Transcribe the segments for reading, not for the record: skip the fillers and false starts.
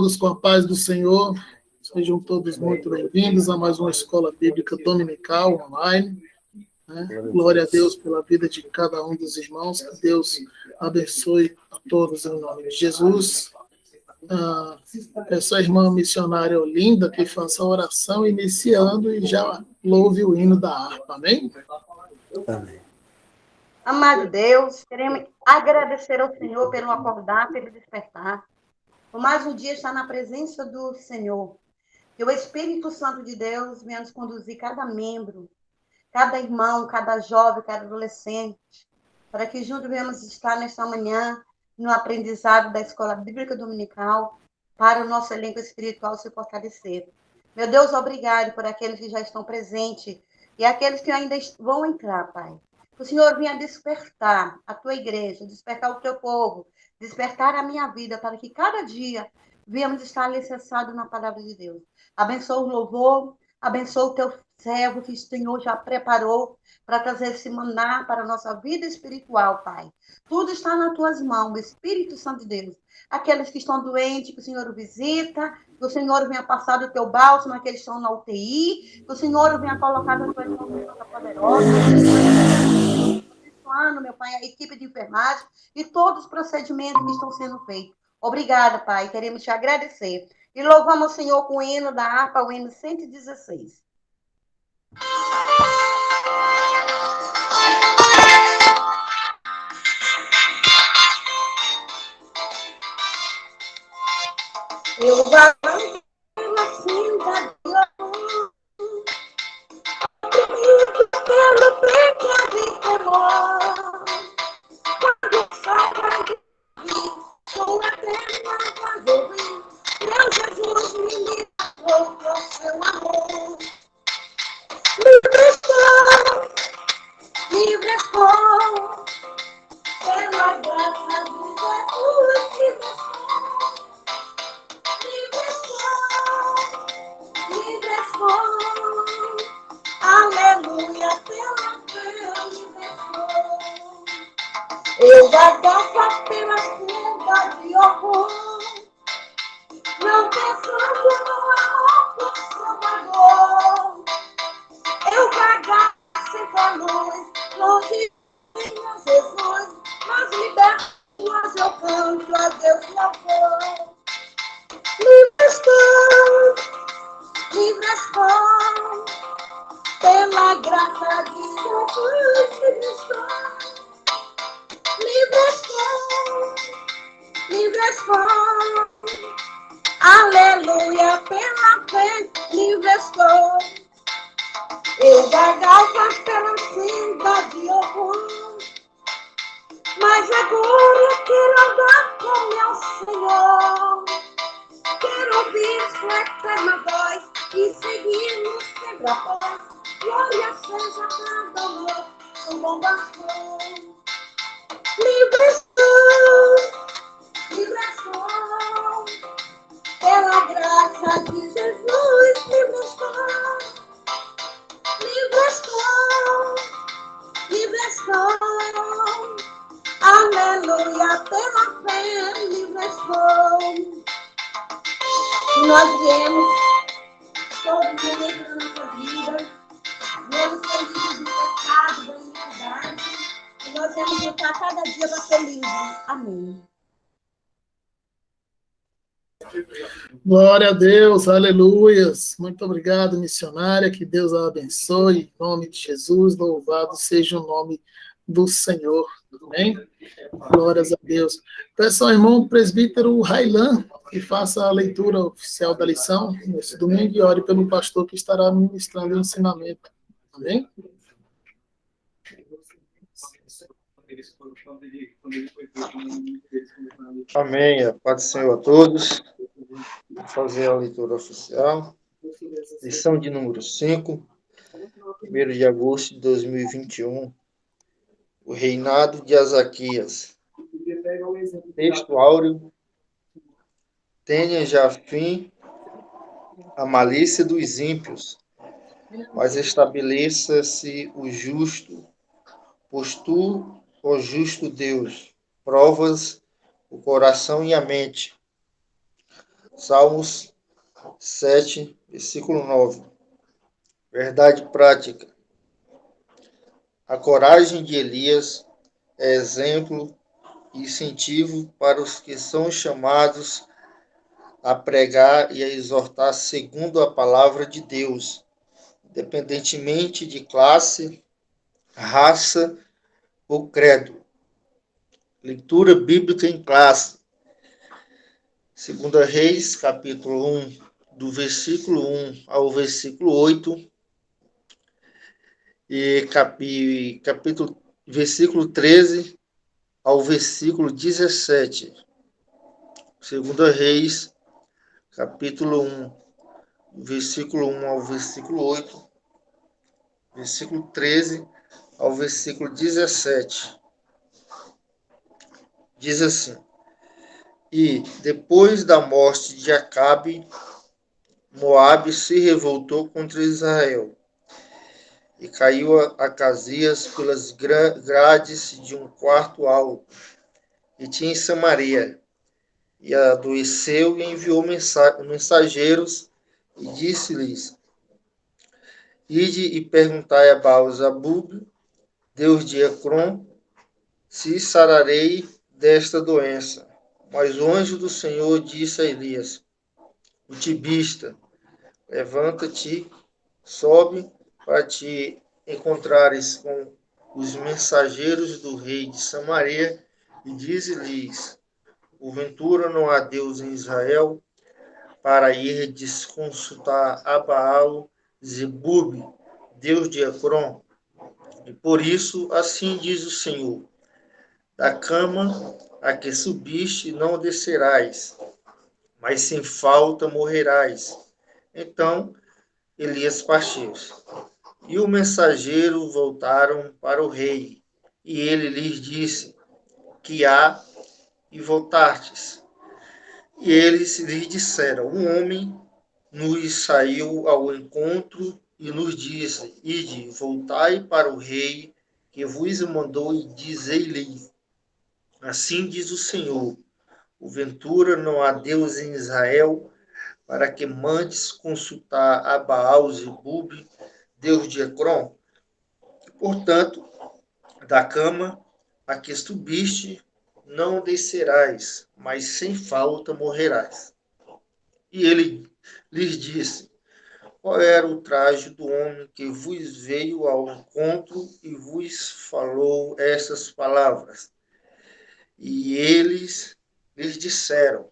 Todos com a paz do Senhor, sejam todos muito bem-vindos a mais uma Escola Bíblica Dominical online. Glória a Deus pela vida de cada um dos irmãos, que Deus abençoe a todos em nome de Jesus. Essa irmã missionária Olinda que faça a oração iniciando e já louve o hino da harpa, amém? Amém. Amado Deus, queremos agradecer ao Senhor pelo acordar, pelo despertar. Por mais um dia estar na presença do Senhor. Que o Espírito Santo de Deus venha nos conduzir cada membro, cada irmão, cada jovem, cada adolescente, para que juntos venhamos estar nesta manhã no aprendizado da Escola Bíblica Dominical, para o nosso elenco espiritual se fortalecer. Meu Deus, obrigado por aqueles que já estão presentes e aqueles que ainda vão entrar, Pai. Que o Senhor venha despertar a tua igreja, despertar o teu povo, despertar a minha vida, para que cada dia venhamos estar alicerçados na palavra de Deus. Abençoa o louvor, abençoa o teu servo que o Senhor já preparou para trazer esse maná para a nossa vida espiritual, Pai. Tudo está nas tuas mãos, Espírito Santo de Deus. Aqueles que estão doentes, que o Senhor visita, que o Senhor venha passar do teu bálsamo, aqueles que estão na UTI, que o Senhor venha colocar na tua mão poderosa. Meu Pai, a equipe de enfermagem e todos os procedimentos que estão sendo feitos. Obrigada, Pai. Queremos te agradecer. E louvamos o Senhor com o hino da harpa, o hino 116. Eu vou pelo pecado e temor, quando sai de mim, sou eterna a ouvir. Meu Jesus me livrou com seu amor. Livre estou, pela graça de Jesus que me livre estou, aleluia, pela fé, livre estou. Eu vagava pela fuga de horror, não pensando no amor por seu valor. Eu vagava sem luz, longe de Jesus, mas liberto, mas eu canto a Deus louvor. Livre estou, pela graça de Jesus, livre estou. Livre estou, aleluia, pela fé, livre estou. Eu vagava pela senda de horror, mas agora quero andar com meu Senhor. Quero ouvir sua eterna voz e seguir-nos sempre após. Glória seja cada amor, o bom pastor. Livre estou, pela graça de Jesus, livre estou. Livre estou, aleluia, pela fé, livre estou. Nós viemos todos os dias da nossa vida, viemos ser livres do pecado, da iniquidade, e nós viemos lutar cada dia para ser livres. Amém. Glória a Deus, aleluias. Muito obrigado, missionária, que Deus a abençoe, em nome de Jesus, louvado seja o nome do Senhor, amém? Glórias a Deus. Peço ao irmão presbítero Railan que faça a leitura oficial da lição nesse domingo e ore pelo pastor que estará ministrando o ensinamento, amém? Amém. A paz do Senhor a todos. Vou fazer a leitura oficial. Lição de número 5, 1º de agosto de 2021. O reinado de Azaquias. Texto áureo. Tenha já fim a malícia dos ímpios, mas estabeleça-se o justo, pois tu, ó justo Deus, provas o coração e a mente. Salmos 7, versículo 9. Verdade prática. A coragem de Elias é exemplo e incentivo para os que são chamados a pregar e a exortar segundo a palavra de Deus, independentemente de classe, raça ou credo. Leitura bíblica em classe. 2 Reis, capítulo 1, do versículo 1 ao versículo 8, e capítulo, versículo 13 ao versículo 17. 2 Reis, capítulo 1, versículo 1 ao versículo 8, versículo 13 ao versículo 17. Diz assim: E depois da morte de Acabe, Moabe se revoltou contra Israel e caiu a Casias pelas grades de um quarto alto que tinha em Samaria, e adoeceu e enviou mensageiros e disse-lhes: Ide e perguntai a Baal-Zebub, Deus de Ecrom, se sararei desta doença. Mas o anjo do Senhor disse a Elias, o tibista: Levanta-te, sobe para te encontrares com os mensageiros do rei de Samaria e dize-lhes: Porventura não há Deus em Israel para ir consultar a Baal Zebub, Deus de Ecrom? E por isso, assim diz o Senhor: Da cama a que subiste não descerás, mas sem falta morrerás. Então Elias partiu. E o mensageiro voltaram para o rei, e ele lhes disse: Que há e voltastes? E eles lhes disseram: Um homem nos saiu ao encontro e nos disse: Ide, voltai para o rei que vos mandou, e dizei-lhe: Assim diz o Senhor: Porventura não há Deus em Israel para que mandes consultar a Baal-Zebub, Deus de Ecrom? Portanto, da cama a que subiste não descerás, mas sem falta morrerás. E ele lhes disse: Qual era o traje do homem que vos veio ao encontro e vos falou essas palavras? E eles lhes disseram: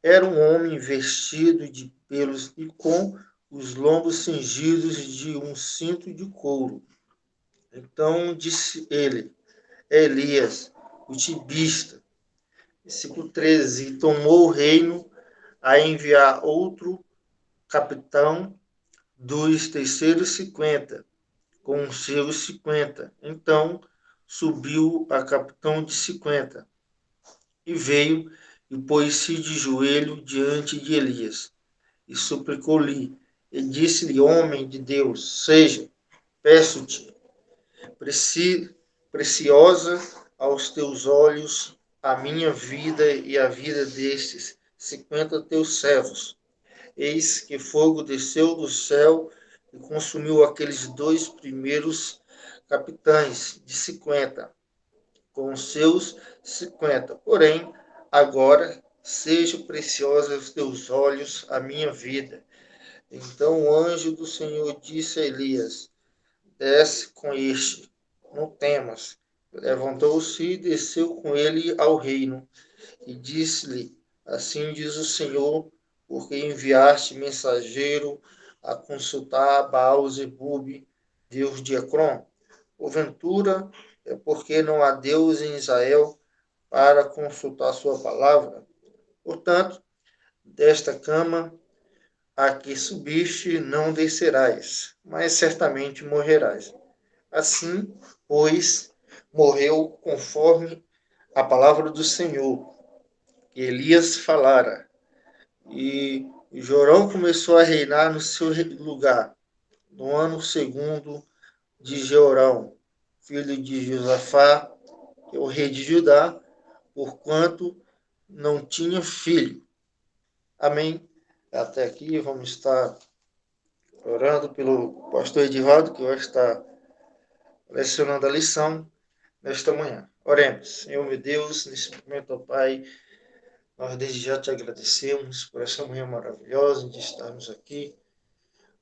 Era um homem vestido de pelos e com os lombos cingidos de um cinto de couro. Então disse ele: Elias, o tibista. Versículo 13. E tomou o reino a enviar outro capitão dos terceiros 50, com os seus 50. Então subiu a capitão de 50 e veio e pôs-se de joelho diante de Elias e suplicou-lhe e disse-lhe: Homem de Deus, seja, peço-te, preciosa aos teus olhos a minha vida e a vida destes 50 teus servos. Eis que fogo desceu do céu e consumiu aqueles dois primeiros capitães de 50, com os seus 50. Porém, agora seja preciosa aos teus olhos a minha vida. Então o anjo do Senhor disse a Elias: Desce com este, não temas. Levantou-se e desceu com ele ao reino. E disse-lhe: Assim diz o Senhor, porque enviaste mensageiro a consultar Baal-Zebub, Deus de Ecrom? Porventura é porque não há Deus em Israel para consultar sua palavra? Portanto, desta cama a que subiste não descerás, mas certamente morrerás. Assim, pois, morreu conforme a palavra do Senhor, que Elias falara. E Jorão começou a reinar no seu lugar, no ano segundo de Jeorão, filho de Josafá, que é o rei de Judá, porquanto não tinha filho. Amém. Até aqui, vamos estar orando pelo pastor Edivaldo, que vai estar lecionando a lição nesta manhã. Oremos. Senhor, meu Deus, nesse momento, ó Pai, nós desde já te agradecemos por essa manhã maravilhosa de estarmos aqui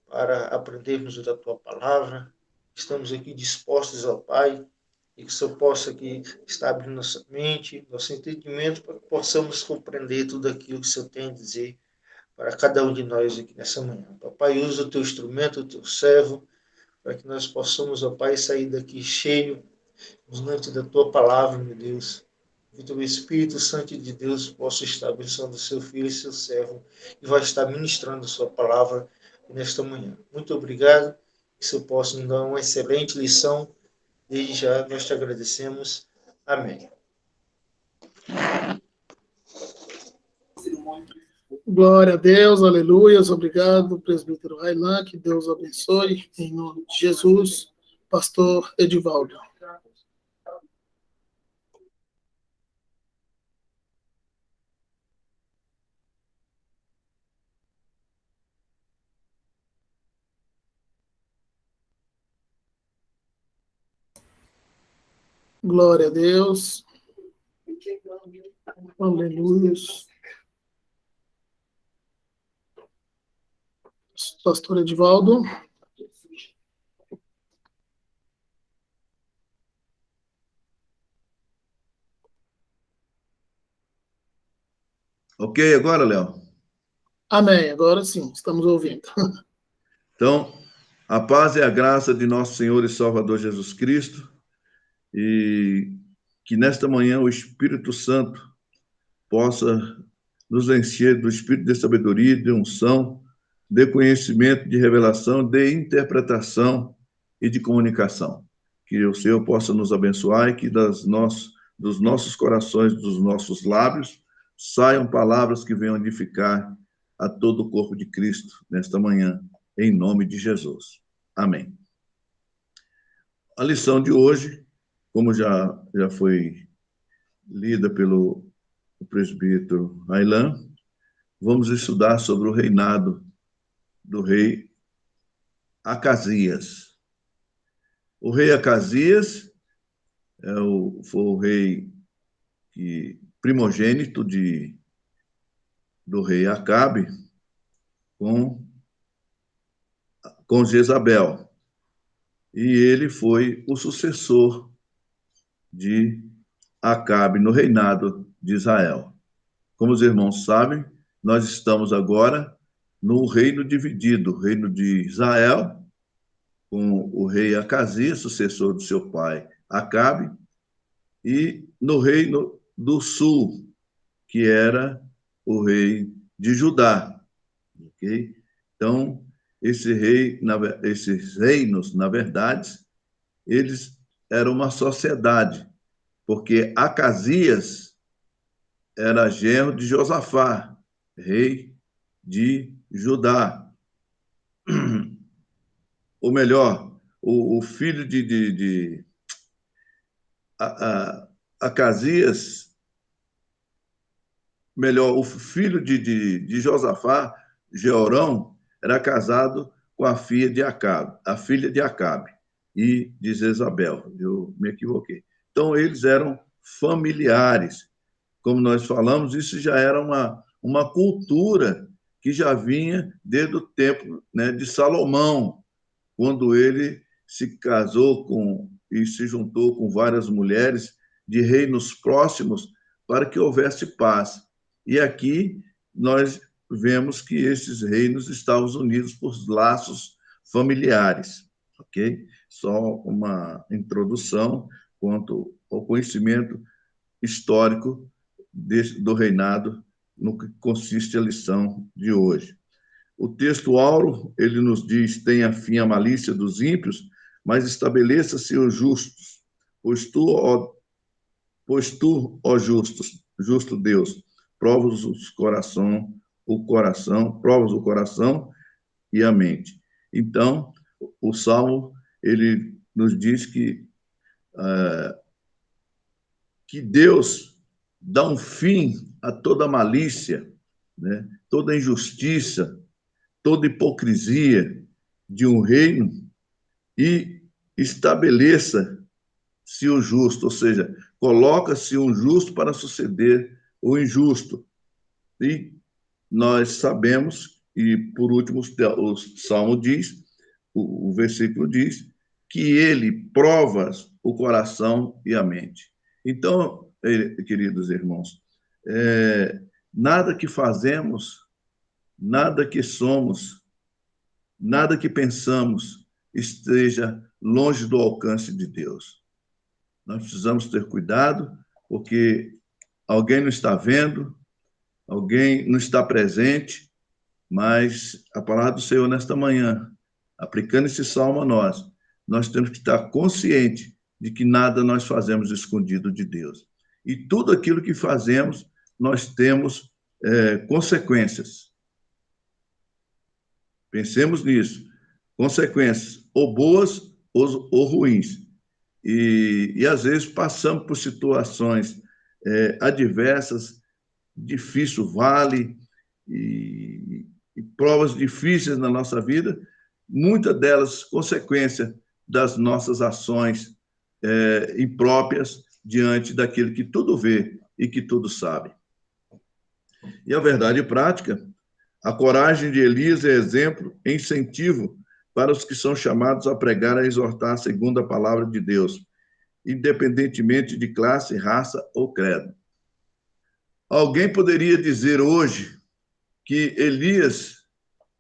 para aprendermos da tua palavra. Estamos aqui dispostos, ó Pai, e que o Senhor possa aqui estar abrindo nossa mente, nosso entendimento, para que possamos compreender tudo aquilo que o Senhor tem a dizer para cada um de nós aqui nessa manhã. Papai, usa o teu instrumento, o teu servo, para que nós possamos, ó Pai, sair daqui cheio, diante da tua palavra, meu Deus. Que o teu Espírito Santo de Deus possa estar abençoando o seu filho e seu servo e vai estar ministrando a sua palavra nesta manhã. Muito obrigado. Que o Senhor possa nos dar uma excelente lição. Desde já nós te agradecemos. Amém. Glória a Deus, aleluias. Obrigado, presbítero Railan, que Deus abençoe, em nome de Jesus. Pastor Edivaldo. Glória a Deus. Aleluias. Pastor Edivaldo. Ok, agora, Léo? Amém. Agora sim, estamos ouvindo. Então, a paz e a graça de nosso Senhor e Salvador Jesus Cristo, e que nesta manhã o Espírito Santo possa nos encher do Espírito de sabedoria, de unção, de conhecimento, de revelação, de interpretação e de comunicação. Que o Senhor possa nos abençoar e que dos nossos corações, dos nossos lábios, saiam palavras que venham edificar a todo o corpo de Cristo nesta manhã, em nome de Jesus. Amém. A lição de hoje, como já foi lida pelo presbítero Railan, vamos estudar sobre o reinado do rei Acasias. O rei Acasias foi o rei primogênito do rei Acabe com Jezabel. E ele foi o sucessor de Acabe no reinado de Israel. Como os irmãos sabem, nós estamos agora no reino dividido, o reino de Israel, com o rei Acasias, sucessor do seu pai Acabe, e no reino do sul, que era o rei de Judá. Okay? Então, esses reinos, na verdade, eles eram uma sociedade, porque Acasias era genro de Josafá, rei de Judá. Ou melhor, o filho de Acasias, melhor, o filho de Josafá, Jeorão, era casado com a filha de Acabe e de Jezabel. Eu me equivoquei. Então, eles eram familiares. Como nós falamos, isso já era uma cultura que já vinha desde o tempo, né, de Salomão, quando ele se casou e se juntou com várias mulheres de reinos próximos para que houvesse paz. E aqui nós vemos que esses reinos estavam unidos por laços familiares, ok? Só uma introdução quanto ao conhecimento histórico do reinado, no que consiste a lição de hoje. O texto áureo, ele nos diz, tenha fim a malícia dos ímpios, mas estabeleça-se os justos, pois tu, ó justo Deus, provas o coração e a mente. Então, o Salmo, ele nos diz que Deus dá um fim a toda malícia, né? toda injustiça, toda hipocrisia de um reino e estabeleça-se o justo, ou seja, coloca-se um justo para suceder o injusto. E nós sabemos, e por último o Salmo diz, o versículo diz, que ele prova o coração e a mente. Então, queridos irmãos, nada que fazemos, nada que somos, nada que pensamos esteja longe do alcance de Deus. Nós precisamos ter cuidado, porque alguém não está vendo, alguém não está presente, mas a palavra do Senhor nesta manhã, aplicando esse salmo a nós temos que estar conscientes de que nada nós fazemos escondido de Deus. E tudo aquilo que fazemos, nós temos consequências. Pensemos nisso. Consequências, ou boas ou ruins. E às vezes passamos por situações adversas, difícil vale, e provas difíceis na nossa vida, muitas delas consequência das nossas ações impróprias diante daquele que tudo vê e que tudo sabe. E a verdade prática, a coragem de Elias é exemplo e incentivo para os que são chamados a pregar e a exortar segundo a palavra de Deus, independentemente de classe, raça ou credo. Alguém poderia dizer hoje que Elias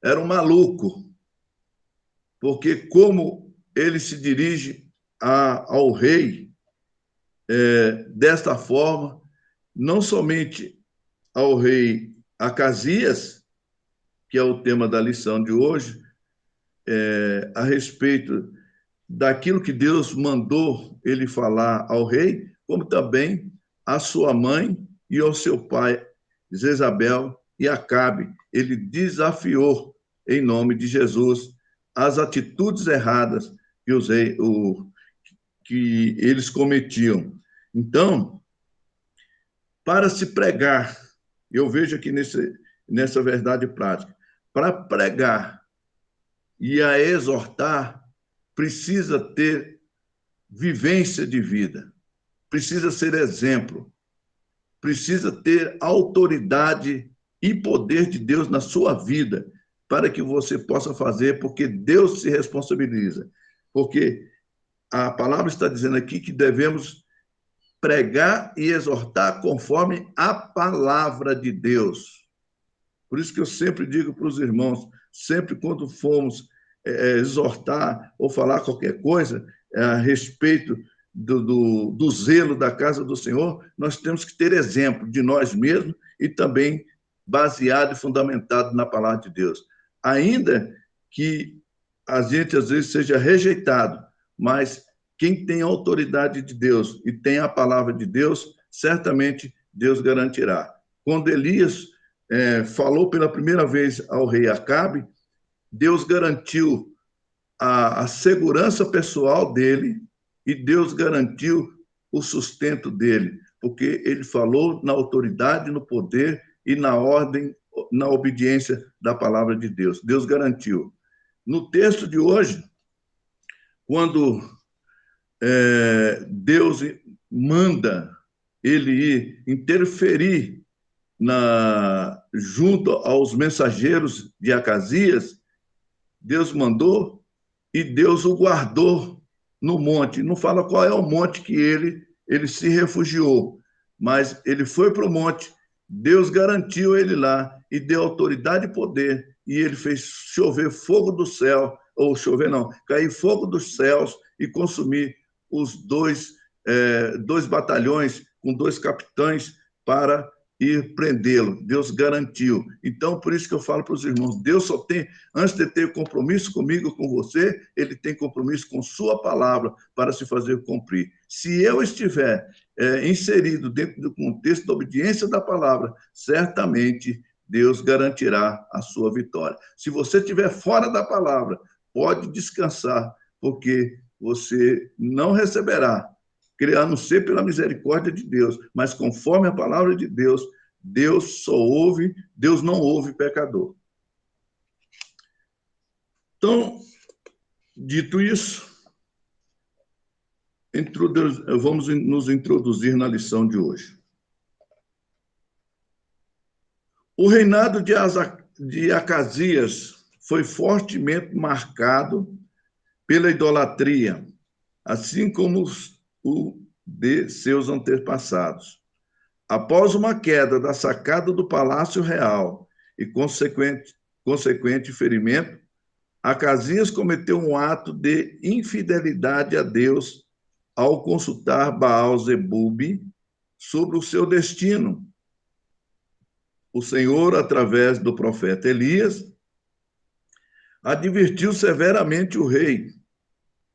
era um maluco, porque como ele se dirige ao rei desta forma, não somente ao rei Acasias, que é o tema da lição de hoje, a respeito daquilo que Deus mandou ele falar ao rei, como também à sua mãe e ao seu pai, Jezabel e Acabe. Ele desafiou, em nome de Jesus, as atitudes erradas que eles cometiam. Então, para se pregar, eu vejo aqui nessa verdade prática, para pregar e a exortar, precisa ter vivência de vida, precisa ser exemplo, precisa ter autoridade e poder de Deus na sua vida, para que você possa fazer, porque Deus se responsabiliza. Porque a palavra está dizendo aqui que devemos pregar e exortar conforme a palavra de Deus. Por isso que eu sempre digo para os irmãos, sempre quando formos exortar ou falar qualquer coisa a respeito do zelo da casa do Senhor, nós temos que ter exemplo de nós mesmos e também baseado e fundamentado na palavra de Deus. Ainda que a gente, às vezes, seja rejeitado, mas quem tem a autoridade de Deus e tem a palavra de Deus, certamente Deus garantirá. Quando Elias falou pela primeira vez ao rei Acabe, Deus garantiu a segurança pessoal dele e Deus garantiu o sustento dele, porque ele falou na autoridade, no poder e na ordem, na obediência da palavra de Deus. Deus garantiu. No texto de hoje, quando Deus manda ele ir interferir junto aos mensageiros de Acasias, Deus mandou e Deus o guardou no monte. Não fala qual é o monte que ele se refugiou, mas ele foi para o monte, Deus garantiu ele lá e deu autoridade e poder, e ele fez chover fogo do céu, ou chover não, cair fogo dos céus e consumir os dois batalhões com 2 capitães para ir prendê-lo. Deus garantiu. Então, por isso que eu falo para os irmãos, Deus só tem, antes de ter compromisso comigo, com você, ele tem compromisso com sua palavra para se fazer cumprir. Se eu estiver inserido dentro do contexto da obediência da palavra, certamente Deus garantirá a sua vitória. Se você estiver fora da palavra, pode descansar, porque você não receberá, a não ser pela misericórdia de Deus, mas conforme a palavra de Deus, Deus não ouve pecador. Então, dito isso, vamos nos introduzir na lição de hoje. O reinado de Acasias foi fortemente marcado pela idolatria, assim como o de seus antepassados. Após uma queda da sacada do Palácio Real e consequente ferimento, Acasias cometeu um ato de infidelidade a Deus ao consultar Baal-Zebub sobre o seu destino. O Senhor, através do profeta Elias, advertiu severamente o rei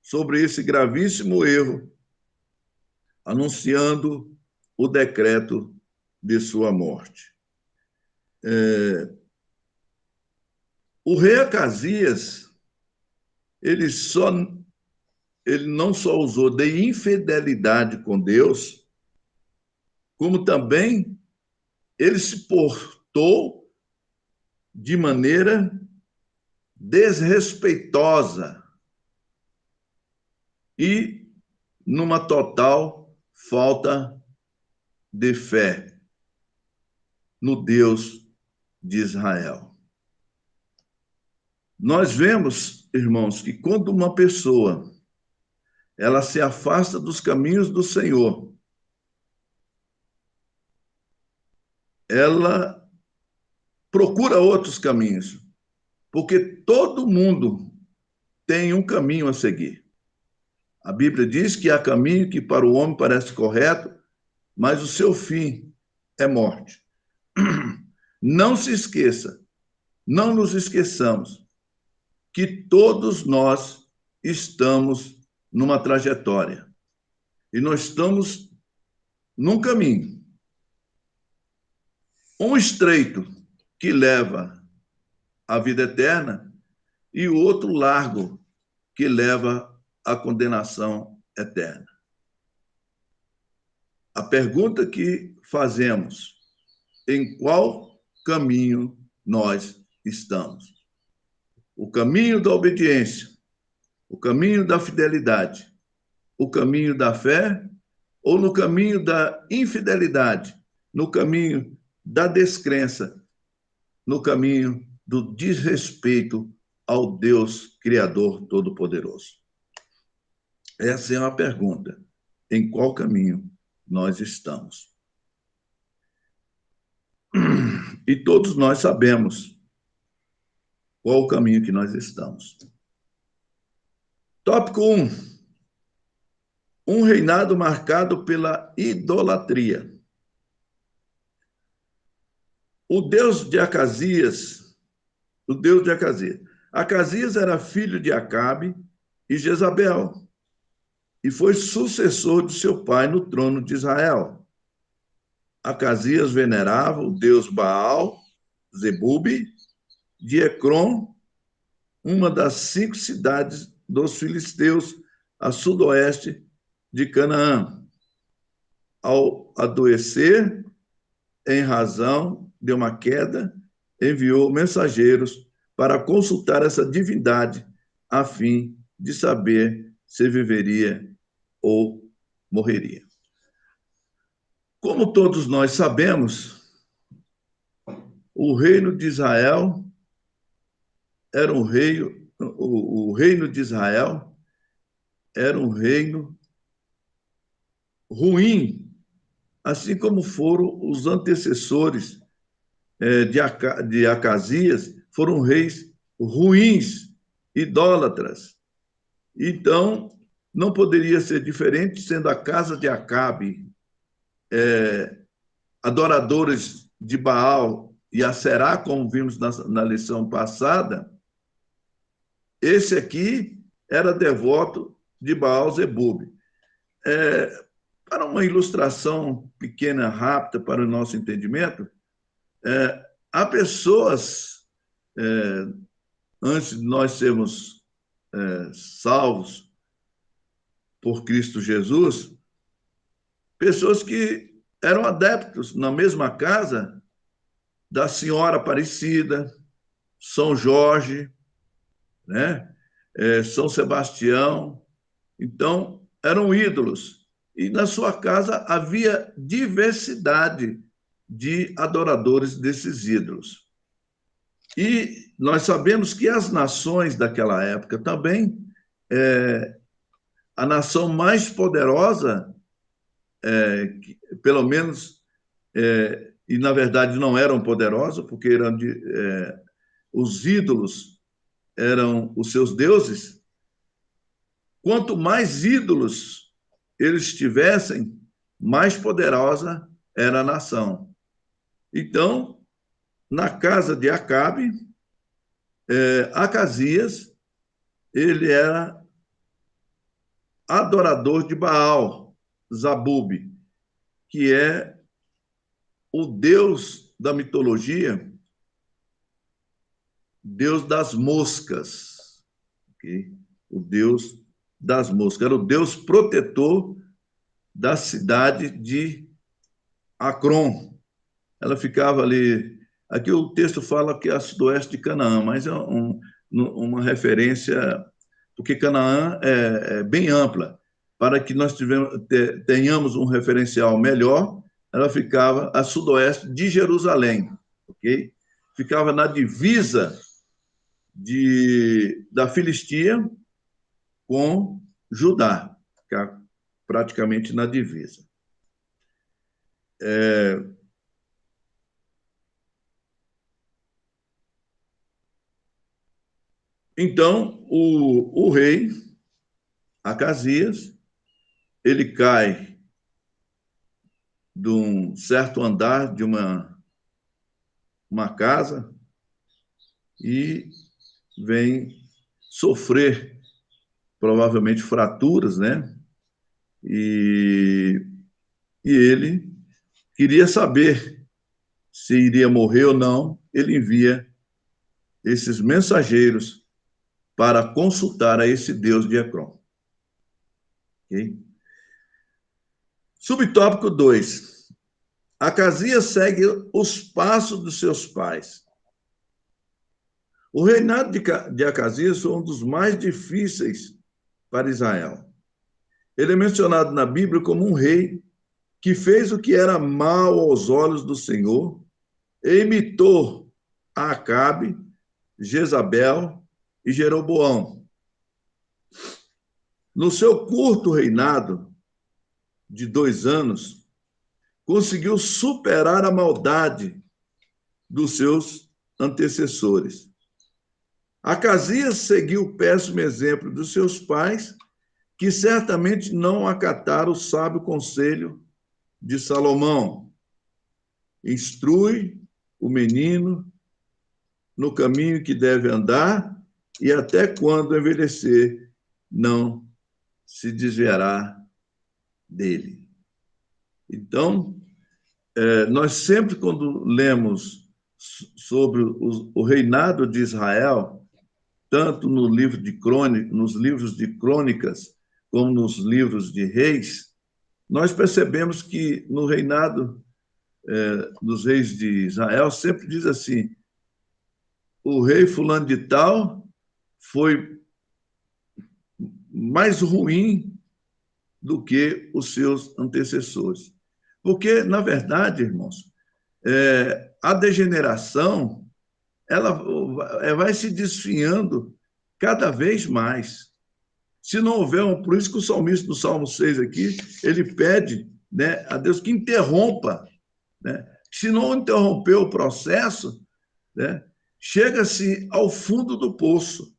sobre esse gravíssimo erro, anunciando o decreto de sua morte. O rei Acasias, ele não só usou de infidelidade com Deus, como também ele se portou de maneira desrespeitosa e numa total falta de fé no Deus de Israel. Nós vemos, irmãos, que quando uma pessoa ela se afasta dos caminhos do Senhor, ela procura outros caminhos, porque todo mundo tem um caminho a seguir. A Bíblia diz que há caminho que para o homem parece correto, mas o seu fim é morte. Não se esqueça, não nos esqueçamos que todos nós estamos numa trajetória e nós estamos num caminho. Um estreito que leva à vida eterna e o outro largo que leva à condenação eterna. A pergunta que fazemos: em qual caminho nós estamos? O caminho da obediência, o caminho da fidelidade, o caminho da fé ou no caminho da infidelidade, no caminho da descrença, no caminho do desrespeito ao Deus Criador Todo-Poderoso? Essa é uma pergunta. Em qual caminho nós estamos? E todos nós sabemos qual o caminho que nós estamos. Tópico 1. Um reinado marcado pela idolatria. O Deus de Acasias. Acasias era filho de Acabe e Jezabel, e foi sucessor de seu pai no trono de Israel. Acasias venerava o deus Baal, Zebub, de Ecrom, uma das 5 cidades dos filisteus, a sudoeste de Canaã. Ao adoecer, em razão de uma queda, enviou mensageiros para consultar essa divindade, a fim de saber se viveria ou morreria. Como todos nós sabemos, o reino de Israel era um reino, o reino de Israel era um reino ruim, assim como foram os antecessores de Acasias, foram reis ruins, idólatras. Então, não poderia ser diferente, sendo a casa de Acabe adoradores de Baal e Aserá, como vimos na lição passada. Esse aqui era devoto de Baal-Zebub. Para uma ilustração pequena, rápida, para o nosso entendimento, há pessoas, antes de nós sermos salvos por Cristo Jesus, pessoas que eram adeptos na mesma casa da Senhora Aparecida, São Jorge, né? São Sebastião. Então, eram ídolos. E na sua casa havia diversidade de adoradores desses ídolos. E nós sabemos que as nações daquela época também, a nação mais poderosa, pelo menos, e na verdade não eram poderosos, porque os ídolos eram os seus deuses. Quanto mais ídolos eles tivessem, mais poderosa era a nação. Então, na casa de Acabe, Acasias, ele era adorador de Baal, Zabub, que é o deus da mitologia, deus das moscas. Okay? O deus das moscas. Era o deus protetor da cidade de Acron. Ela ficava ali... Aqui o texto fala que é a sudoeste de Canaã, mas é uma referência, porque Canaã é bem ampla. Para que nós tenhamos um referencial melhor, ela ficava a sudoeste de Jerusalém, ok? Ficava na divisa da Filistia com Judá, praticamente na divisa. Então, o rei Acasias, ele cai de um certo andar de uma casa e vem sofrer, provavelmente, fraturas, né? E ele queria saber se iria morrer ou não. Ele envia esses mensageiros para consultar a esse deus de Ecrón. Okay? Subtópico 2. Acasias segue os passos dos seus pais. O reinado de Acasias foi um dos mais difíceis para Israel. Ele é mencionado na Bíblia como um rei que fez o que era mal aos olhos do Senhor e imitou a Acabe, Jezabel e Jeroboão. No seu curto reinado de 2 anos, conseguiu superar a maldade dos seus antecessores. Acasias seguiu o péssimo exemplo dos seus pais, que certamente não acataram o sábio conselho de Salomão. Instrui o menino no caminho que deve andar, e até quando envelhecer, não se desviará dele. Então, nós sempre, quando lemos sobre o reinado de Israel, tanto no livro de nos livros de crônicas, como nos livros de reis, nós percebemos que no reinado dos reis de Israel sempre diz assim: o rei fulano de tal foi mais ruim do que os seus antecessores. Porque, na verdade, irmãos, a degeneração ela vai se desfiando cada vez mais. Se não houver por isso que o salmista do Salmo 6 aqui, ele pede, né, a Deus que interrompa, né? Se não interromper o processo, né, chega-se ao fundo do poço,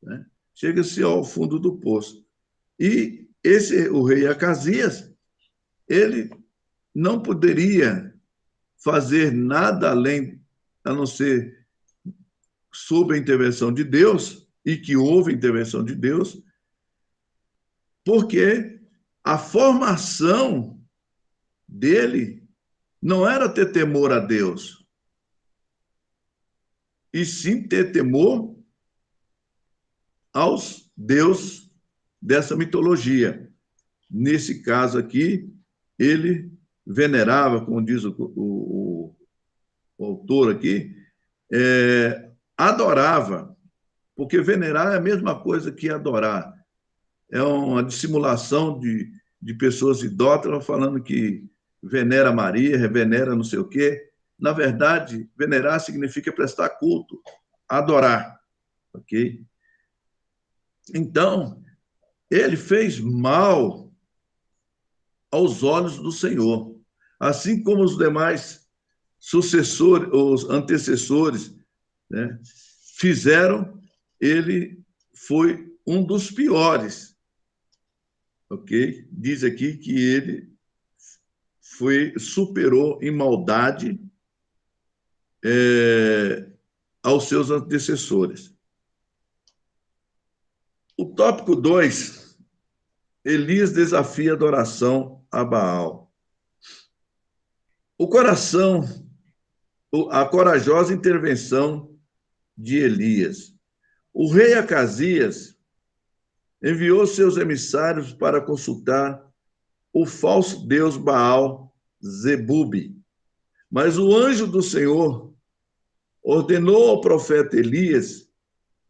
né? Chega-se ao fundo do poço. E o rei Acasias, ele não poderia fazer nada além, a não ser sob a intervenção de Deus, e que houve intervenção de Deus, porque a formação dele não era ter temor a Deus, e sim ter temor aos deuses dessa mitologia. Nesse caso aqui, ele venerava, como diz o o autor aqui, adorava, porque venerar é a mesma coisa que adorar. É uma dissimulação de pessoas idólatras falando que venera Maria, venera não sei o quê. Na verdade, venerar significa prestar culto, adorar, ok? Então, ele fez mal aos olhos do Senhor, assim como os demais sucessores, os antecessores, né, fizeram. Ele foi um dos piores, ok? Diz aqui que ele superou em maldade aos seus antecessores. O tópico 2, Elias desafia a adoração a Baal. A corajosa intervenção de Elias. O rei Acasias enviou seus emissários para consultar o falso deus Baal Zebub. Mas o anjo do Senhor ordenou ao profeta Elias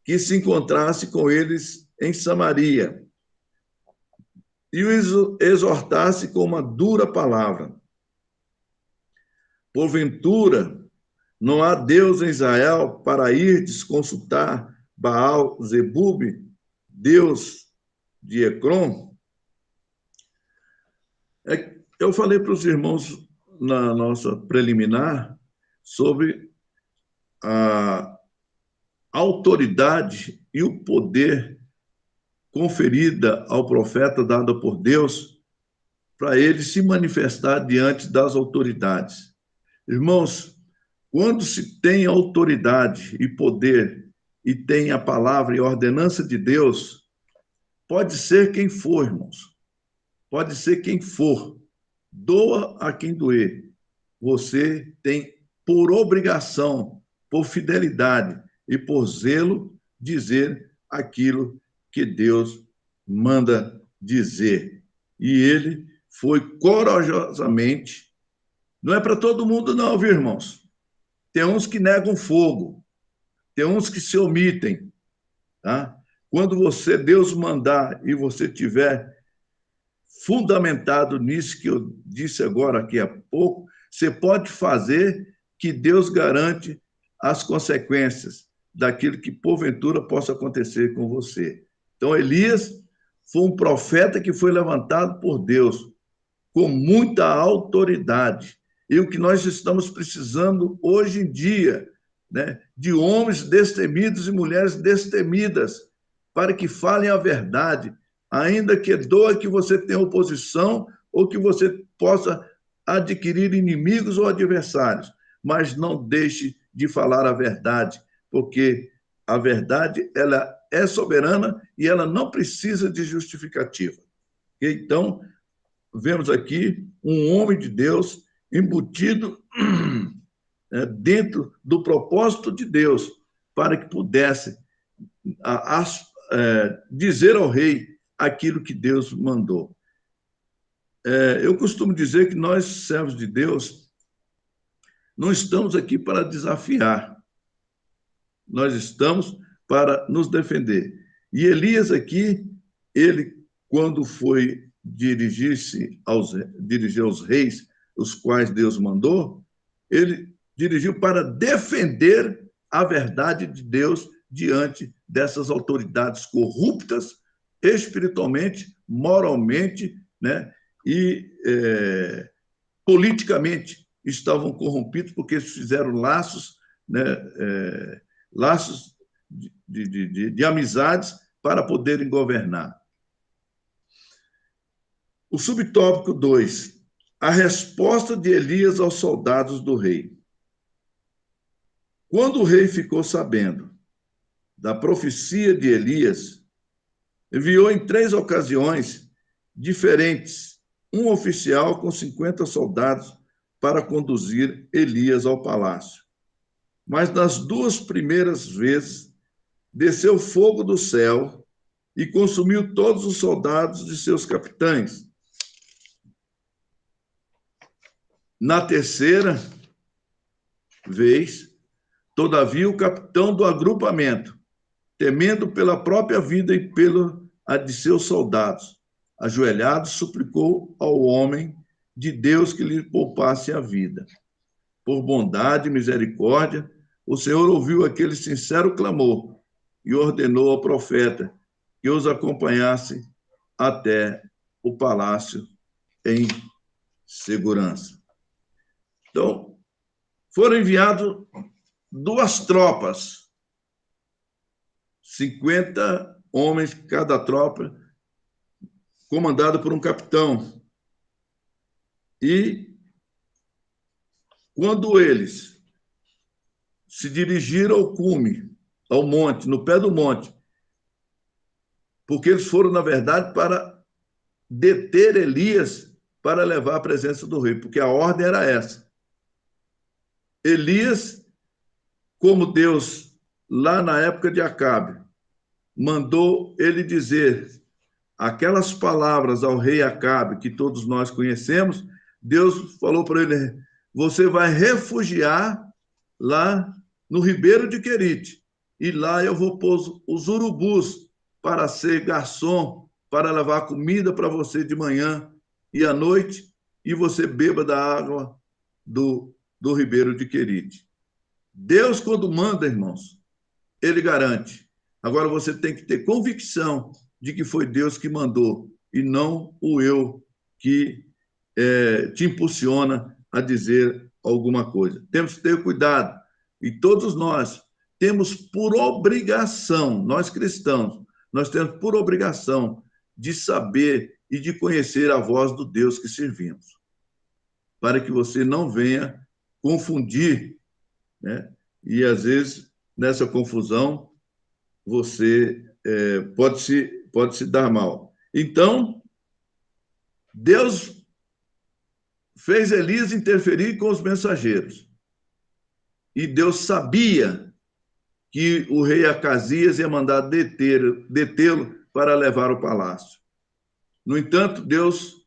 que se encontrasse com eles em Samaria e o exortasse com uma dura palavra. Porventura, não há Deus em Israel para irdes consultar Baal Zebub, Deus de Ecrom? Eu falei para os irmãos na nossa preliminar sobre a autoridade e o poder conferida ao profeta, dada por Deus, para ele se manifestar diante das autoridades. Irmãos, quando se tem autoridade e poder e tem a palavra e a ordenança de Deus, pode ser quem for, irmãos, pode ser quem for, doa a quem doer. Você tem por obrigação, por fidelidade e por zelo, dizer aquilo que Deus manda dizer. E ele foi corajosamente. Não é para todo mundo, não, viu, irmãos? Tem uns que negam fogo, tem uns que se omitem, tá? Quando Deus mandar e você tiver fundamentado nisso que eu disse agora, aqui há pouco, você pode fazer, que Deus garante as consequências daquilo que porventura possa acontecer com você. Então, Elias foi um profeta que foi levantado por Deus com muita autoridade. E o que nós estamos precisando hoje em dia, né, de homens destemidos e mulheres destemidas, para que falem a verdade, ainda que doa que você tenha oposição ou que você possa adquirir inimigos ou adversários, mas não deixe de falar a verdade, porque a verdade, ela é soberana e ela não precisa de justificativa. Então, vemos aqui um homem de Deus embutido dentro do propósito de Deus, para que pudesse dizer ao rei aquilo que Deus mandou. Eu costumo dizer que nós, servos de Deus, não estamos aqui para desafiar, nós estamos para nos defender. E Elias aqui, ele, quando foi dirigir aos reis, os quais Deus mandou, ele dirigiu para defender a verdade de Deus diante dessas autoridades corruptas, espiritualmente, moralmente, né, e politicamente estavam corrompidos, porque eles fizeram laços, né, laços de amizades para poderem governar. O subtópico 2, a resposta de Elias aos soldados do rei. Quando o rei ficou sabendo da profecia de Elias, enviou em 3 ocasiões diferentes um oficial com 50 soldados para conduzir Elias ao palácio. Mas nas 2 primeiras vezes, desceu fogo do céu e consumiu todos os soldados de seus capitães. Na terceira, vez, todavia o capitão do agrupamento, temendo pela própria vida e pela a de seus soldados, ajoelhado, suplicou ao homem de Deus que lhe poupasse a vida. Por bondade e misericórdia, o Senhor ouviu aquele sincero clamor e ordenou ao profeta que os acompanhasse até o palácio em segurança. Então, foram enviados 2 tropas, 50 homens cada tropa, comandada por um capitão. E quando eles se dirigiram ao cume, ao monte, no pé do monte, porque eles foram, na verdade, para deter Elias para levar à presença do rei, porque a ordem era essa. Elias, como Deus, lá na época de Acabe, mandou ele dizer aquelas palavras ao rei Acabe, que todos nós conhecemos, Deus falou para ele: você vai refugiar lá no Ribeiro de Querite, e lá eu vou pôr os urubus para ser garçom, para levar comida para você de manhã e à noite, e você beba da água do Ribeiro de Querite. Deus, quando manda, irmãos, ele garante. Agora você tem que ter convicção de que foi Deus que mandou e não o eu que te impulsiona a dizer alguma coisa. Temos que ter cuidado. E todos nós temos por obrigação, nós cristãos, nós temos por obrigação de saber e de conhecer a voz do Deus que servimos, para que você não venha confundir, né? E, às vezes, nessa confusão, você pode se dar mal. Então, Deus fez Elias interferir com os mensageiros. E Deus sabia que o rei Acasias ia mandar detê-lo para levar ao palácio. No entanto, Deus,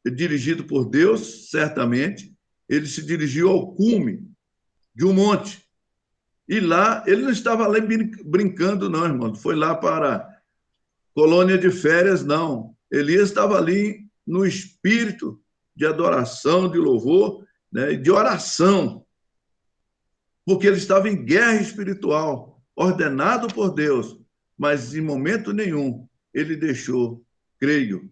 dirigido por Deus, certamente, ele se dirigiu ao cume de um monte. E lá, ele não estava lá brincando, não, irmão. Foi lá para colônia de férias, não. Elias estava ali no espírito de adoração, de louvor, né, de oração, porque ele estava em guerra espiritual, ordenado por Deus, mas em momento nenhum ele deixou, creio,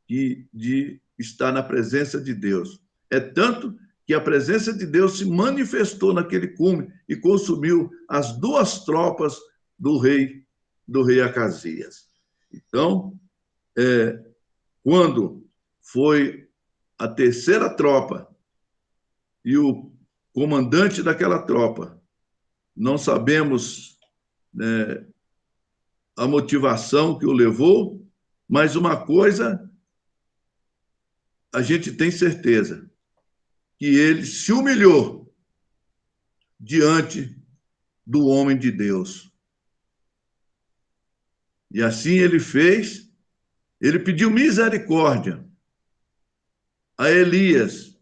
de estar na presença de Deus. É tanto que a presença de Deus se manifestou naquele cume e consumiu as 2 tropas do rei Acasias. Então, quando foi a 3ª tropa e o comandante daquela tropa, não sabemos, né, a motivação que o levou, mas uma coisa a gente tem certeza, que ele se humilhou diante do homem de Deus. E assim ele fez, ele pediu misericórdia a Elias,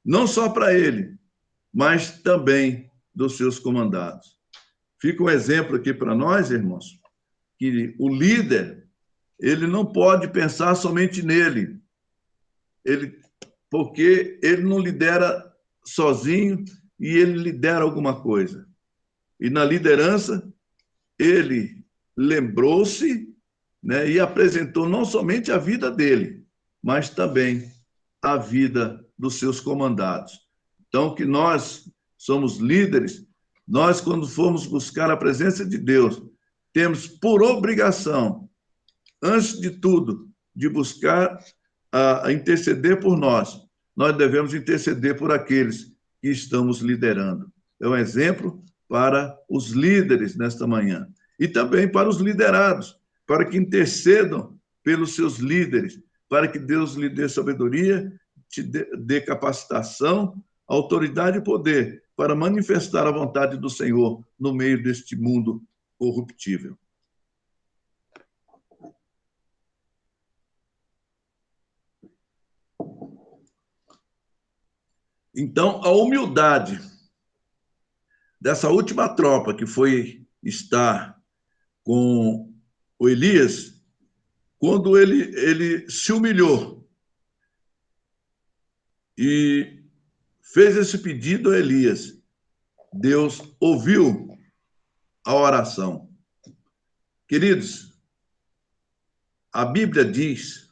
não só para ele, mas também dos seus comandados. Fica um exemplo aqui para nós, irmãos, que o líder, ele não pode pensar somente nele, porque ele não lidera sozinho e ele lidera alguma coisa. E na liderança, ele lembrou-se, né, e apresentou não somente a vida dele, mas também a vida dos seus comandados. Então, que nós somos líderes, nós, quando formos buscar a presença de Deus, temos por obrigação, antes de tudo, de buscar a interceder por nós. Nós devemos interceder por aqueles que estamos liderando. É um exemplo para os líderes nesta manhã. E também para os liderados, para que intercedam pelos seus líderes, para que Deus lhe dê sabedoria, te dê capacitação, autoridade e poder para manifestar a vontade do Senhor no meio deste mundo corruptível. Então, a humildade dessa última tropa que foi estar com o Elias, quando ele se humilhou e fez esse pedido a Elias, Deus ouviu a oração. Queridos, a Bíblia diz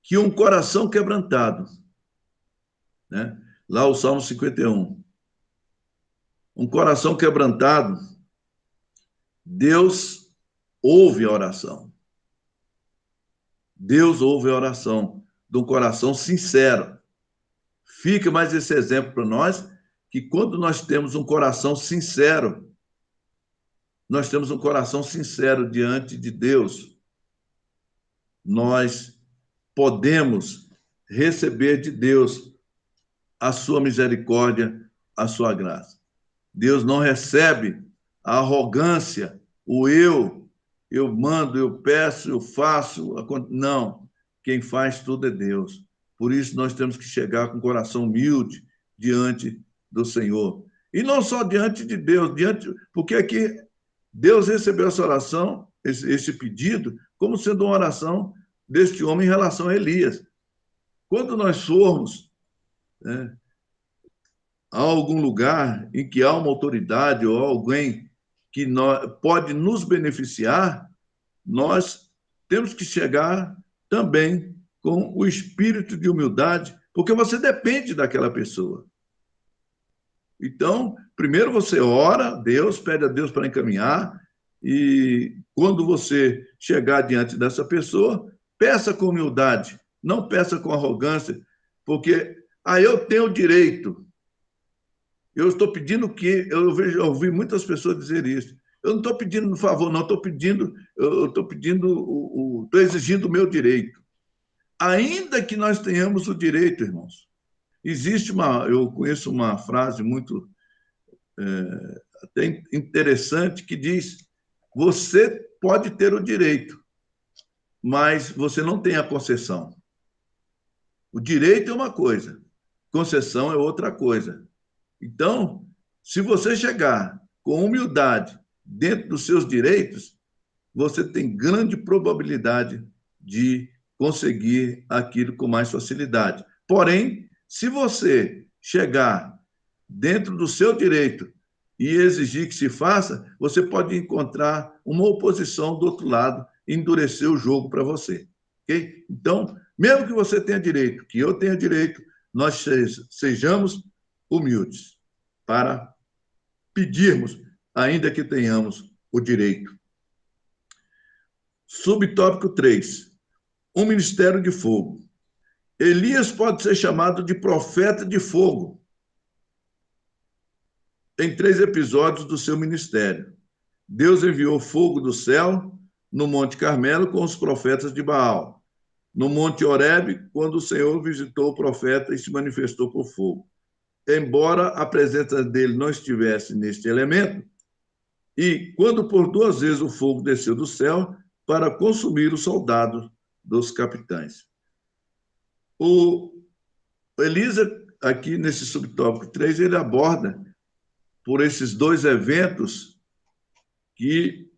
que um coração quebrantado, né? Lá o Salmo 51, um coração quebrantado, Deus ouve a oração. Deus ouve a oração de um coração sincero. Fica mais esse exemplo para nós, que quando nós temos um coração sincero, nós temos um coração sincero diante de Deus, nós podemos receber de Deus a sua misericórdia, a sua graça. Deus não recebe a arrogância, o eu mando, eu peço, eu faço. Não, quem faz tudo é Deus. Por isso nós temos que chegar com o coração humilde diante do Senhor. E não só diante de Deus, porque aqui Deus recebeu essa oração, esse pedido, como sendo uma oração deste homem em relação a Elias. Quando nós formos, né, a algum lugar em que há uma autoridade ou alguém que pode nos beneficiar, nós temos que chegar também com o espírito de humildade, porque você depende daquela pessoa. Então, primeiro você ora a Deus, pede a Deus para encaminhar, e quando você chegar diante dessa pessoa, peça com humildade, não peça com arrogância, porque eu tenho o direito. Eu estou pedindo eu ouvi muitas pessoas dizer isso. Eu não estou pedindo favor, não, estou exigindo o meu direito. Ainda que nós tenhamos o direito, irmãos. Eu conheço uma frase muito até interessante que diz: você pode ter o direito, mas você não tem a concessão. O direito é uma coisa, concessão é outra coisa. Então, se você chegar com humildade dentro dos seus direitos, você tem grande probabilidade de conseguir aquilo com mais facilidade. Porém, se você chegar dentro do seu direito e exigir que se faça, você pode encontrar uma oposição do outro lado e endurecer o jogo para você. Okay? Então, mesmo que você tenha direito, que eu tenha direito, nós sejamos humildes para pedirmos, ainda que tenhamos o direito. Subtópico 3. Um ministério de fogo. Elias pode ser chamado de profeta de fogo em 3 episódios do seu ministério. Deus enviou fogo do céu no Monte Carmelo com os profetas de Baal. No Monte Horebe, quando o Senhor visitou o profeta e se manifestou por fogo. Embora a presença dele não estivesse neste elemento, e quando por 2 vezes o fogo desceu do céu para consumir os soldados dos capitães. O Elisa, aqui nesse subtópico 3, ele aborda por esses 2 eventos que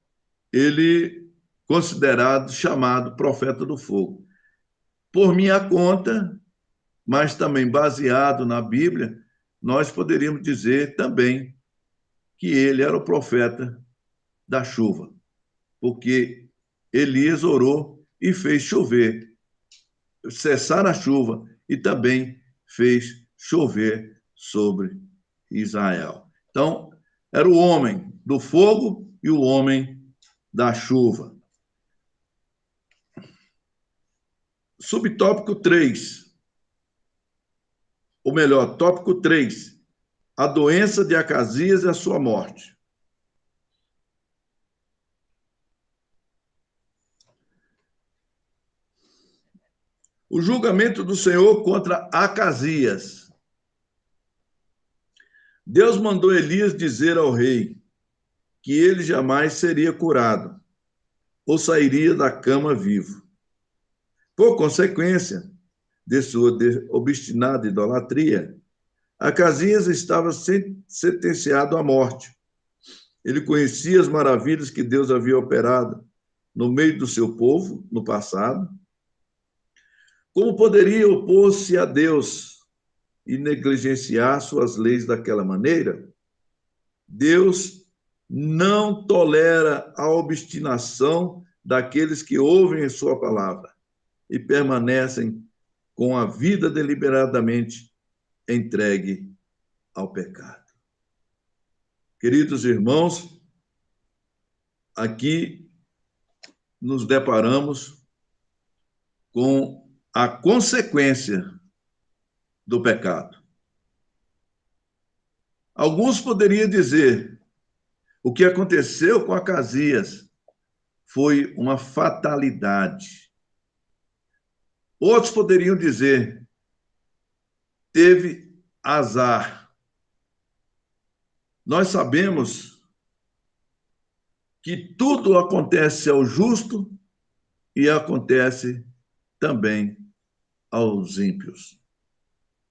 ele considerado, chamado profeta do fogo. Por minha conta, mas também baseado na Bíblia, nós poderíamos dizer também que ele era o profeta da chuva, porque Elias orou e fez chover, cessar a chuva, e também fez chover sobre Israel. Então, era o homem do fogo e o homem da chuva. Subtópico 3, ou melhor, tópico 3, a doença de Acasias e a sua morte. O julgamento do Senhor contra Acasias. Deus mandou Elias dizer ao rei que ele jamais seria curado ou sairia da cama vivo. Por consequência de sua obstinada idolatria, Acasias estava sentenciado à morte. Ele conhecia as maravilhas que Deus havia operado no meio do seu povo no passado. Como poderia opor-se a Deus e negligenciar suas leis daquela maneira? Deus não tolera a obstinação daqueles que ouvem a sua palavra e permanecem com a vida deliberadamente entregue ao pecado. Queridos irmãos, aqui nos deparamos com a consequência do pecado. Alguns poderiam dizer: o que aconteceu com Acasias foi uma fatalidade. Outros poderiam dizer: teve azar. Nós sabemos que tudo acontece ao justo e acontece também aos ímpios.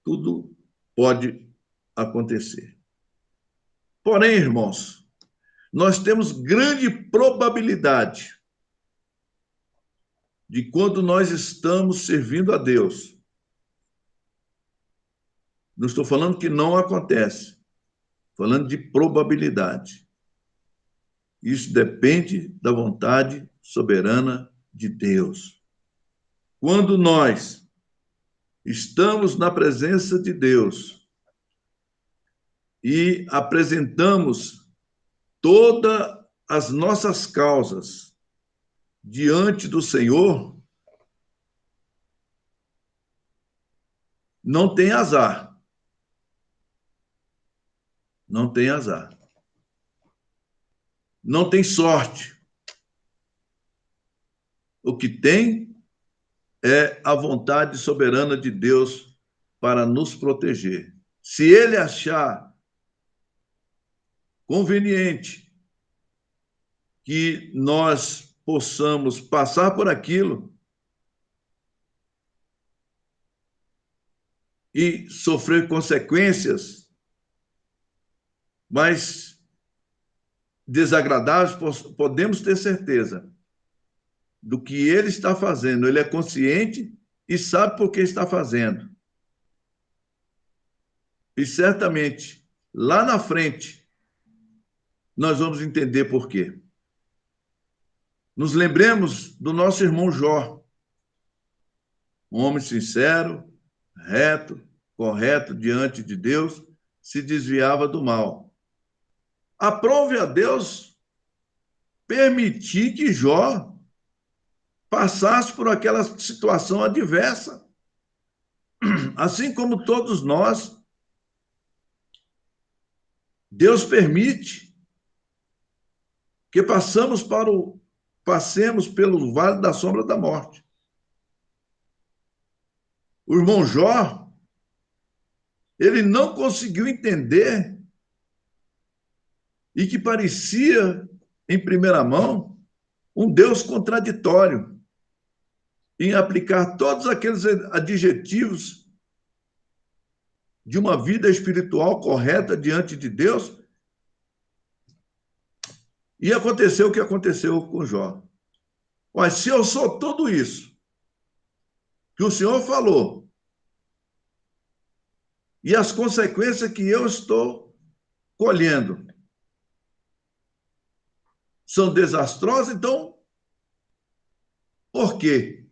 Tudo pode acontecer. Porém, irmãos, nós temos grande probabilidade de quando nós estamos servindo a Deus. Não estou falando que não acontece, falando de probabilidade. Isso depende da vontade soberana de Deus. Quando nós estamos na presença de Deus e apresentamos todas as nossas causas diante do Senhor, não tem azar. Não tem azar. Não tem sorte. O que tem é a vontade soberana de Deus para nos proteger. Se Ele achar conveniente que nós possamos passar por aquilo e sofrer consequências mais desagradáveis, podemos ter certeza do que ele está fazendo. Ele é consciente e sabe por que está fazendo. E certamente, lá na frente, nós vamos entender por quê. Nos lembremos do nosso irmão Jó, um homem sincero, reto, correto diante de Deus, se desviava do mal. Aprove a Deus permitir que Jó passasse por aquela situação adversa. Assim como todos nós, Deus permite que passemos pelo vale da sombra da morte. O irmão Jó, ele não conseguiu entender e que parecia, em primeira mão, um Deus contraditório em aplicar todos aqueles adjetivos de uma vida espiritual correta diante de Deus. E aconteceu o que aconteceu com Jó. Mas se eu sou tudo isso que o Senhor falou, e as consequências que eu estou colhendo são desastrosas, então, por quê?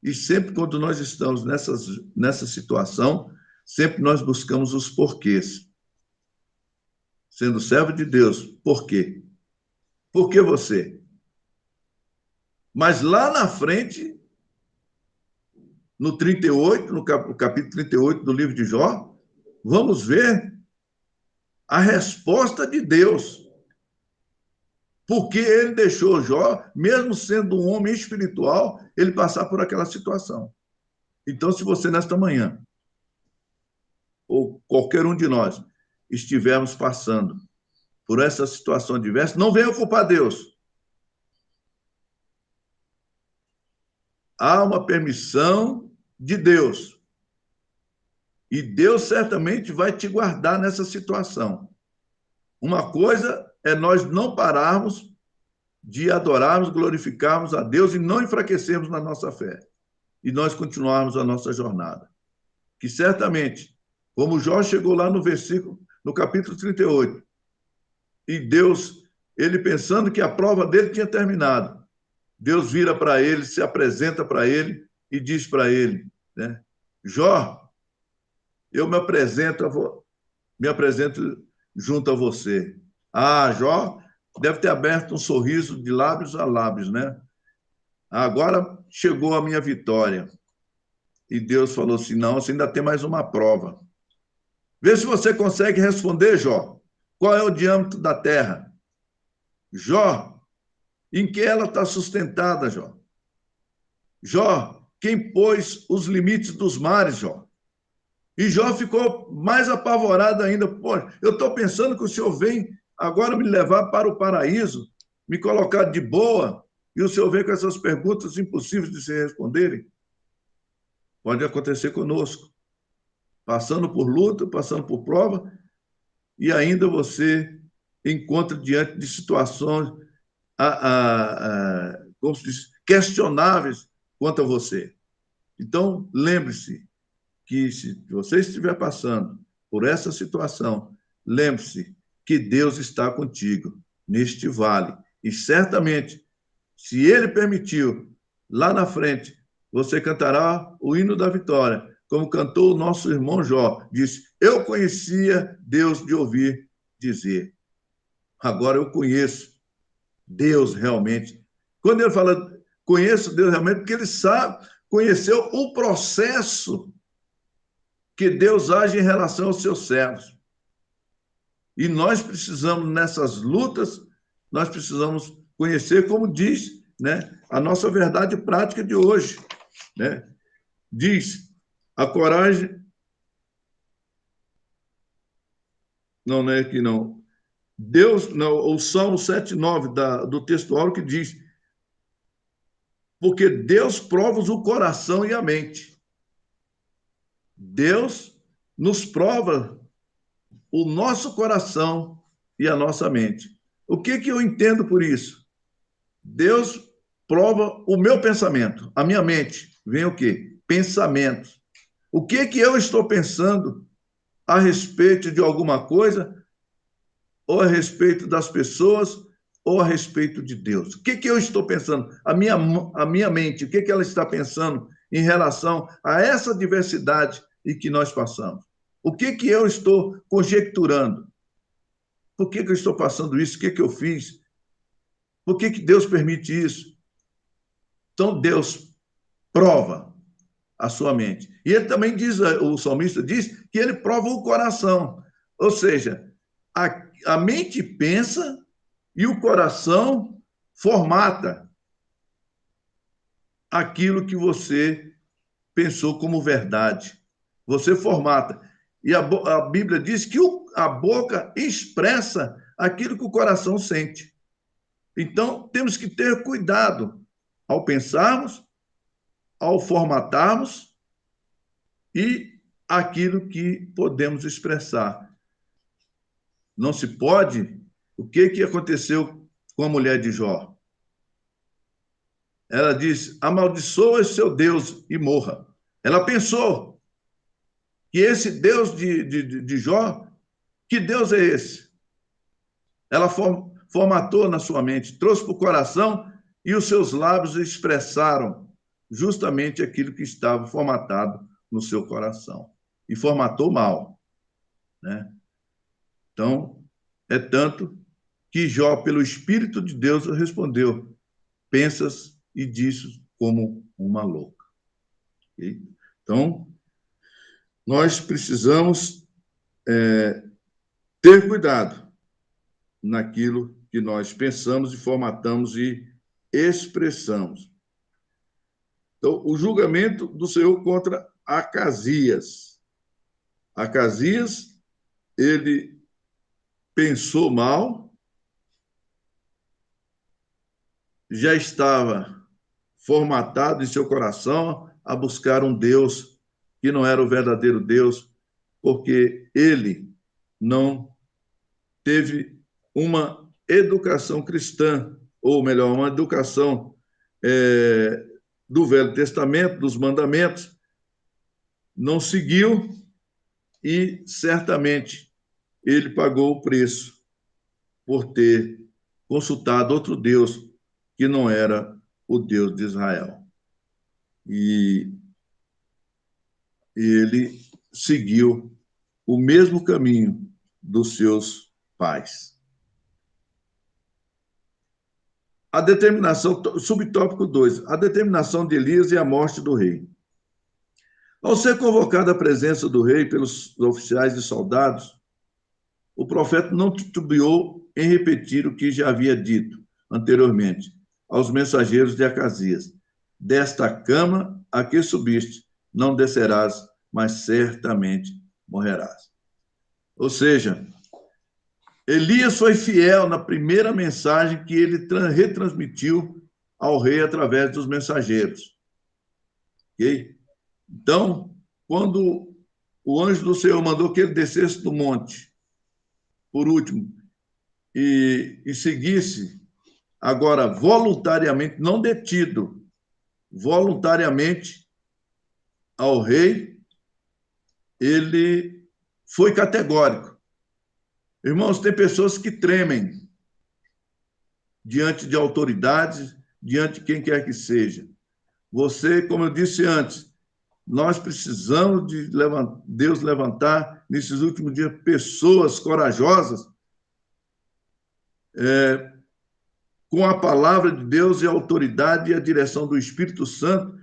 E sempre quando nós estamos nessa situação, sempre nós buscamos os porquês. Sendo servo de Deus, por quê? Por que você? Mas lá na frente, no 38, no capítulo 38 do livro de Jó, vamos ver a resposta de Deus. Porque ele deixou Jó, mesmo sendo um homem espiritual, ele passar por aquela situação. Então, se você nesta manhã, ou qualquer um de nós, estivermos passando por essa situação adversa, não venha culpar Deus. Há uma permissão de Deus. E Deus certamente vai te guardar nessa situação. Uma coisa é nós não pararmos de adorarmos, glorificarmos a Deus e não enfraquecermos na nossa fé. E nós continuarmos a nossa jornada. Que certamente, como Jó chegou lá no capítulo 38, e Deus, ele pensando que a prova dele tinha terminado, Deus vira para ele, se apresenta para ele e diz para ele, né? Jó, eu me apresento junto a você. Ah, Jó deve ter aberto um sorriso de lábios a lábios, né? Agora chegou a minha vitória. E Deus falou assim, não, você ainda tem mais uma prova. Vê se você consegue responder, Jó. Qual é o diâmetro da terra? Jó, em que ela está sustentada, Jó? Jó, quem pôs os limites dos mares, Jó? E Jó ficou mais apavorado ainda. Pô, eu estou pensando que o senhor vem agora me levar para o paraíso, me colocar de boa, e o senhor vem com essas perguntas impossíveis de se responderem. Pode acontecer conosco. Passando por luta, passando por prova, e ainda você encontra diante de situações como se diz, questionáveis quanto a você. Então, lembre-se que se você estiver passando por essa situação, lembre-se que Deus está contigo neste vale. E certamente, se Ele permitiu, lá na frente, você cantará o hino da vitória, como cantou o nosso irmão Jó. Disse, eu conhecia Deus de ouvir dizer. Agora eu conheço Deus realmente. Quando ele fala, conheço Deus realmente, porque ele sabe, conheceu o processo que Deus age em relação aos seus servos. E nós precisamos, nessas lutas, nós precisamos conhecer, como diz, né, a nossa verdade prática de hoje. Né? Diz, a coragem... Não é aqui, não. Deus, não, o Salmo 7,9 do texto áureo que diz, porque Deus prova o coração e a mente. Deus nos prova o nosso coração e a nossa mente. O que eu entendo por isso? Deus prova o meu pensamento, a minha mente. Vem o quê? Pensamentos. O que eu estou pensando a respeito de alguma coisa, ou a respeito das pessoas, ou a respeito de Deus? O que eu estou pensando? A minha mente, o que ela está pensando em relação a essa diversidade em que nós passamos? O que eu estou conjecturando? Por que eu estou passando isso? O que eu fiz? Por que Deus permite isso? Então, Deus prova a sua mente. E ele também diz, o salmista diz, que ele prova o coração. Ou seja, a mente pensa e o coração formata aquilo que você pensou como verdade. Você formata. E a Bíblia diz que a boca expressa aquilo que o coração sente. Então, temos que ter cuidado ao pensarmos, ao formatarmos e aquilo que podemos expressar. Não se pode... O que aconteceu com a mulher de Jó? Ela diz, amaldiçoa seu Deus e morra. Ela pensou que esse Deus de Jó, que Deus é esse? Ela formatou na sua mente, trouxe para o coração e os seus lábios expressaram justamente aquilo que estava formatado no seu coração. E formatou mal. Né? Então, é tanto que Jó, pelo Espírito de Deus, respondeu, pensas e dizes como uma louca. Okay? Então, nós precisamos ter cuidado naquilo que nós pensamos e formatamos e expressamos. Então, o julgamento do Senhor contra Acasias. Acasias, ele pensou mal, já estava formatado em seu coração a buscar um Deus que não era o verdadeiro Deus, porque ele não teve uma educação cristã, ou melhor, uma educação do Velho Testamento, dos mandamentos, não seguiu e certamente ele pagou o preço por ter consultado outro Deus que não era o Deus de Israel. E ele seguiu o mesmo caminho dos seus pais. A determinação, subtópico 2, a determinação de Elias e a morte do rei. Ao ser convocado à presença do rei pelos oficiais e soldados, o profeta não titubeou em repetir o que já havia dito anteriormente aos mensageiros de Acasias: desta cama a que subiste, não descerás, mas certamente morrerás. Ou seja, Elias foi fiel na primeira mensagem que ele retransmitiu ao rei através dos mensageiros. Ok? Então, quando o anjo do Senhor mandou que ele descesse do monte, por último, e seguisse, agora voluntariamente, não detido, voluntariamente ao rei, ele foi categórico. Irmãos, tem pessoas que tremem diante de autoridades, diante de quem quer que seja. Você, como eu disse antes, nós precisamos de Deus levantar, nesses últimos dias, pessoas corajosas, com a palavra de Deus e a autoridade e a direção do Espírito Santo,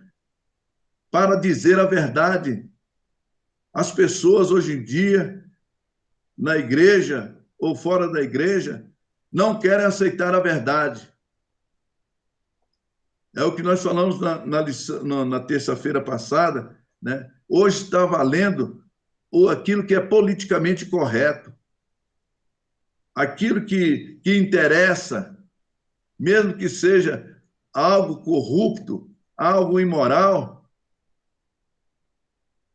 para dizer a verdade. As pessoas, hoje em dia, na igreja ou fora da igreja, não querem aceitar a verdade. É o que nós falamos na terça-feira passada, né? Hoje está valendo aquilo que é politicamente correto, aquilo que interessa, mesmo que seja algo corrupto, algo imoral,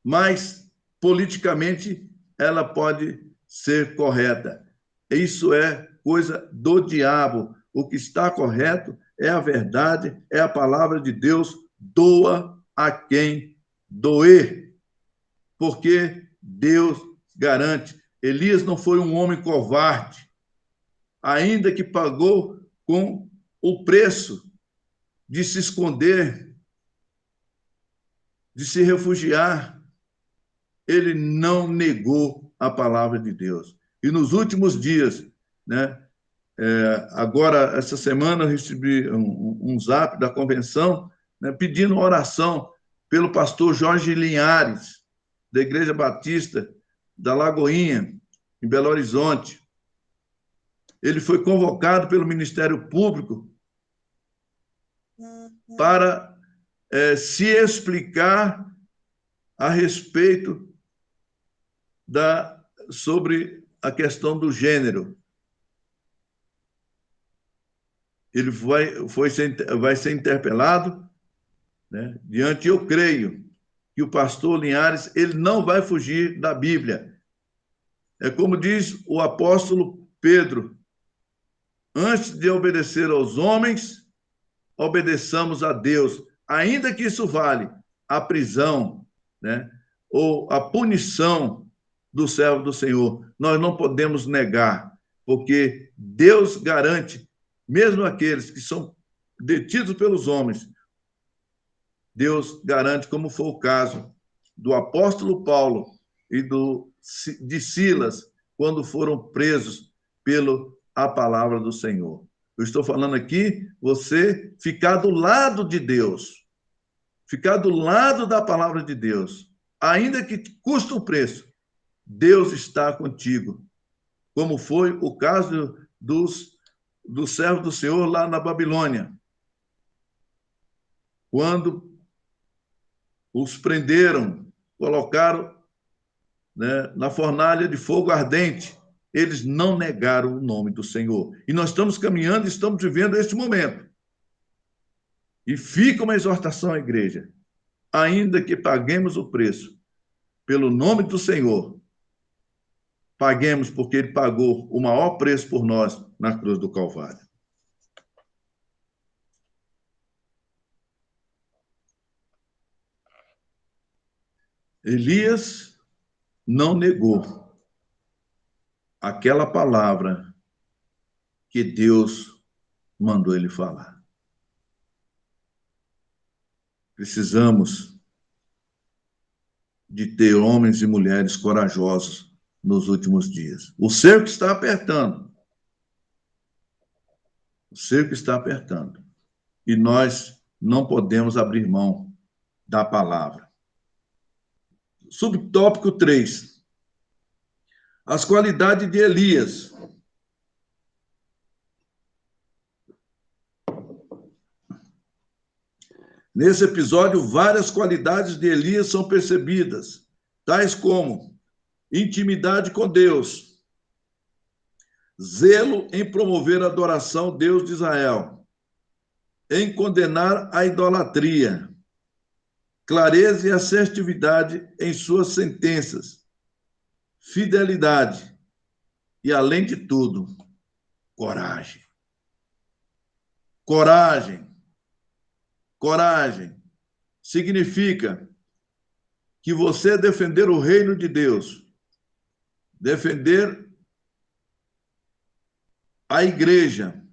mas politicamente ela pode ser correta. Isso é coisa do diabo. O que está correto é a verdade, é a palavra de Deus, doa a quem doer, porque Deus garante. Elias não foi um homem covarde, ainda que pagou com o preço de se esconder, de se refugiar. Ele não negou a palavra de Deus. E nos últimos dias, né, agora, essa semana, eu recebi um zap da convenção, né, pedindo oração pelo pastor Jorge Linhares, da Igreja Batista da Lagoinha, em Belo Horizonte. Ele foi convocado pelo Ministério Público para se explicar a respeito sobre a questão do gênero. Ele vai ser interpelado, né? Diante, eu creio que o pastor Linhares, ele não vai fugir da Bíblia. É como diz o apóstolo Pedro: antes de obedecer aos homens, obedeçamos a Deus, ainda que isso vale a prisão, né? Ou a punição do servo do Senhor. Nós não podemos negar, porque Deus garante, mesmo aqueles que são detidos pelos homens, Deus garante, como foi o caso do apóstolo Paulo e de Silas, quando foram presos pela palavra do Senhor. Eu estou falando aqui, você ficar do lado de Deus, ficar do lado da palavra de Deus, ainda que custe um preço, Deus está contigo, como foi o caso do servo do Senhor lá na Babilônia, quando os prenderam, colocaram, né, na fornalha de fogo ardente. Eles não negaram o nome do Senhor. E nós estamos caminhando, estamos vivendo este momento. E fica uma exortação à igreja: ainda que paguemos o preço pelo nome do Senhor, paguemos, porque ele pagou o maior preço por nós na cruz do Calvário. Elias não negou aquela palavra que Deus mandou ele falar. Precisamos de ter homens e mulheres corajosos nos últimos dias. O cerco está apertando. O cerco está apertando. E nós não podemos abrir mão da palavra. Subtópico 3. As qualidades de Elias. Nesse episódio, várias qualidades de Elias são percebidas, tais como intimidade com Deus, zelo em promover a adoração ao Deus de Israel, em condenar a idolatria, clareza e assertividade em suas sentenças, fidelidade e, além de tudo, coragem. Coragem. Coragem significa que você defender o reino de Deus, defender a igreja,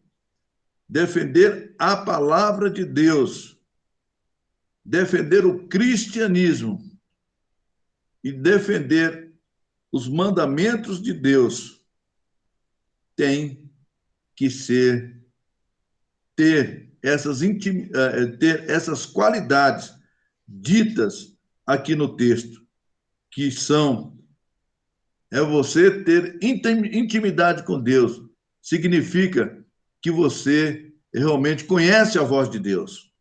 defender a palavra de Deus, defender o cristianismo e defender os mandamentos de Deus, tem que ter essas qualidades ditas aqui no texto, que são você ter intimidade com Deus, significa que você realmente conhece a voz de Deus.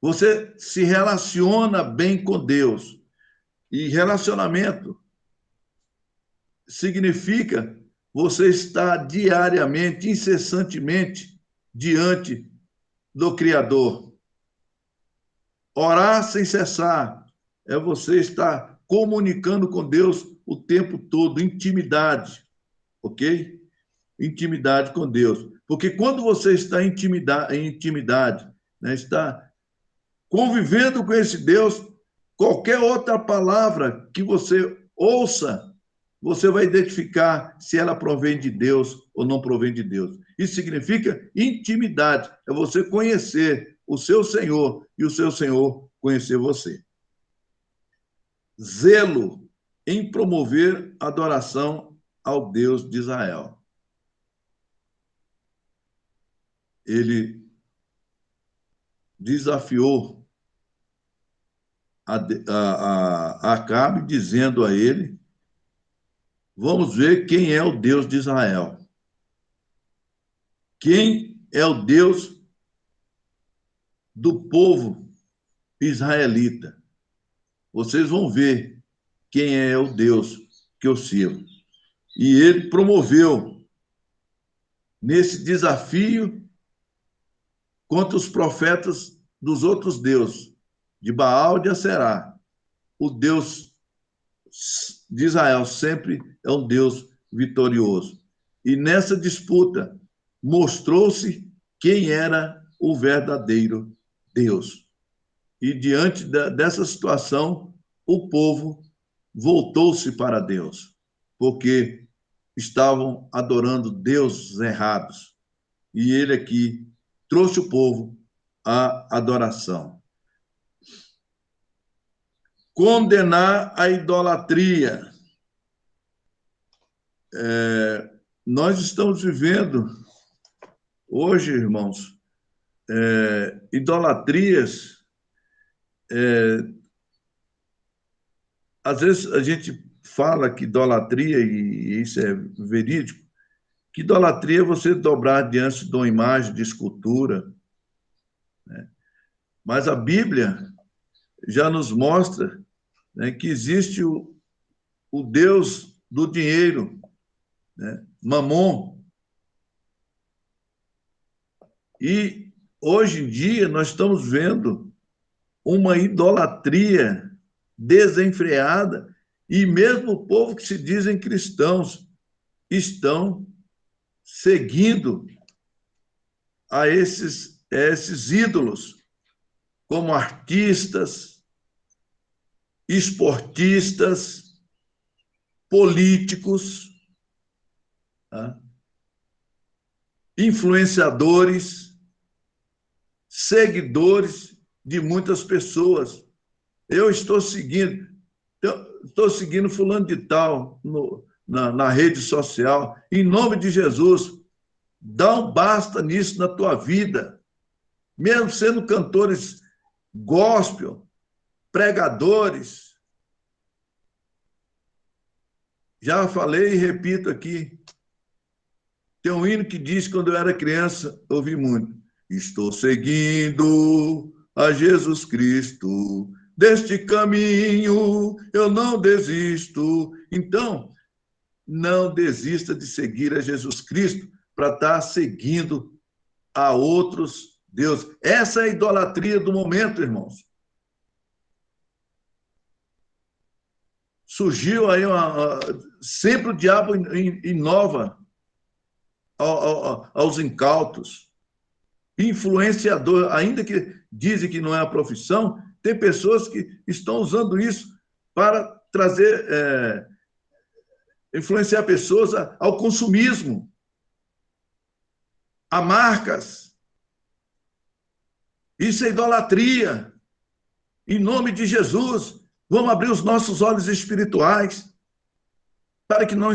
Você se relaciona bem com Deus. E relacionamento significa você estar diariamente, incessantemente, diante do Criador. Orar sem cessar é você estar comunicando com Deus o tempo todo, intimidade, ok? Intimidade com Deus. Porque quando você está em intimidade, né, está convivendo com esse Deus, qualquer outra palavra que você ouça, você vai identificar se ela provém de Deus ou não provém de Deus. Isso significa intimidade, é você conhecer o seu Senhor e o seu Senhor conhecer você. Zelo em promover adoração ao Deus de Israel. Ele desafiou a Acabe, dizendo a ele: vamos ver quem é o Deus de Israel. Quem é o Deus do povo israelita? Vocês vão ver quem é o Deus que eu sirvo. E ele promoveu nesse desafio contra os profetas dos outros deuses, de Baal e de Aserá. O Deus de Israel sempre é um Deus vitorioso. E nessa disputa mostrou-se quem era o verdadeiro Deus. E diante dessa situação, o povo voltou-se para Deus, porque estavam adorando deuses errados. E ele aqui trouxe o povo à adoração. Condenar a idolatria. Nós estamos vivendo hoje, irmãos, idolatrias. Às vezes a gente fala que idolatria, e isso é verídico, que idolatria é você dobrar diante de uma imagem de escultura, né? Mas a Bíblia já nos mostra, né, que existe o Deus do dinheiro, né, Mamon. E hoje em dia nós estamos vendo uma idolatria desenfreada E mesmo o povo que se dizem cristãos estão seguindo a esses ídolos, como artistas, esportistas, políticos, tá? Influenciadores, seguidores de muitas pessoas. Eu estou seguindo fulano de tal na rede social. Em nome de Jesus, dá um basta nisso na tua vida. Mesmo sendo cantores gospel, pregadores. Já falei e repito aqui. Tem um hino que diz, quando eu era criança, ouvi muito. Estou seguindo a Jesus Cristo, deste caminho eu não desisto. Então, não desista de seguir a Jesus Cristo para estar seguindo a outros deuses. Essa é a idolatria do momento, irmãos. Surgiu aí sempre o diabo inova aos incautos. Influenciador, ainda que dizem que não é a profissão, tem pessoas que estão usando isso para trazer, influenciar pessoas ao consumismo, a marcas. Isso é idolatria. Em nome de Jesus, vamos abrir os nossos olhos espirituais para que não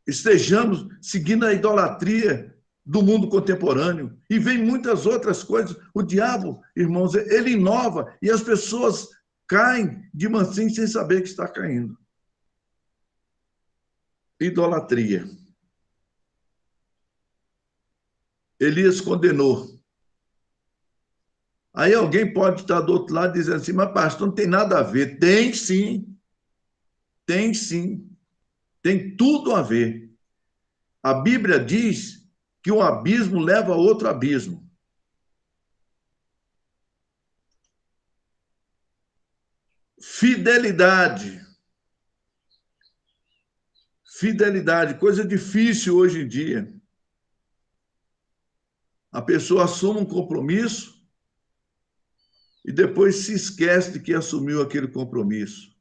estejamos seguindo a idolatria do mundo contemporâneo. E vem muitas outras coisas. O diabo, irmãos, ele inova e as pessoas caem de mansinho sem saber que está caindo. Idolatria. Elias condenou. Aí alguém pode estar do outro lado dizendo assim, mas pastor, não tem nada a ver. Tem sim. Tem sim. Tem tudo a ver. A Bíblia diz que um abismo leva a outro abismo. Fidelidade. Fidelidade, coisa difícil hoje em dia. A pessoa assume um compromisso e depois se esquece de que assumiu aquele compromisso.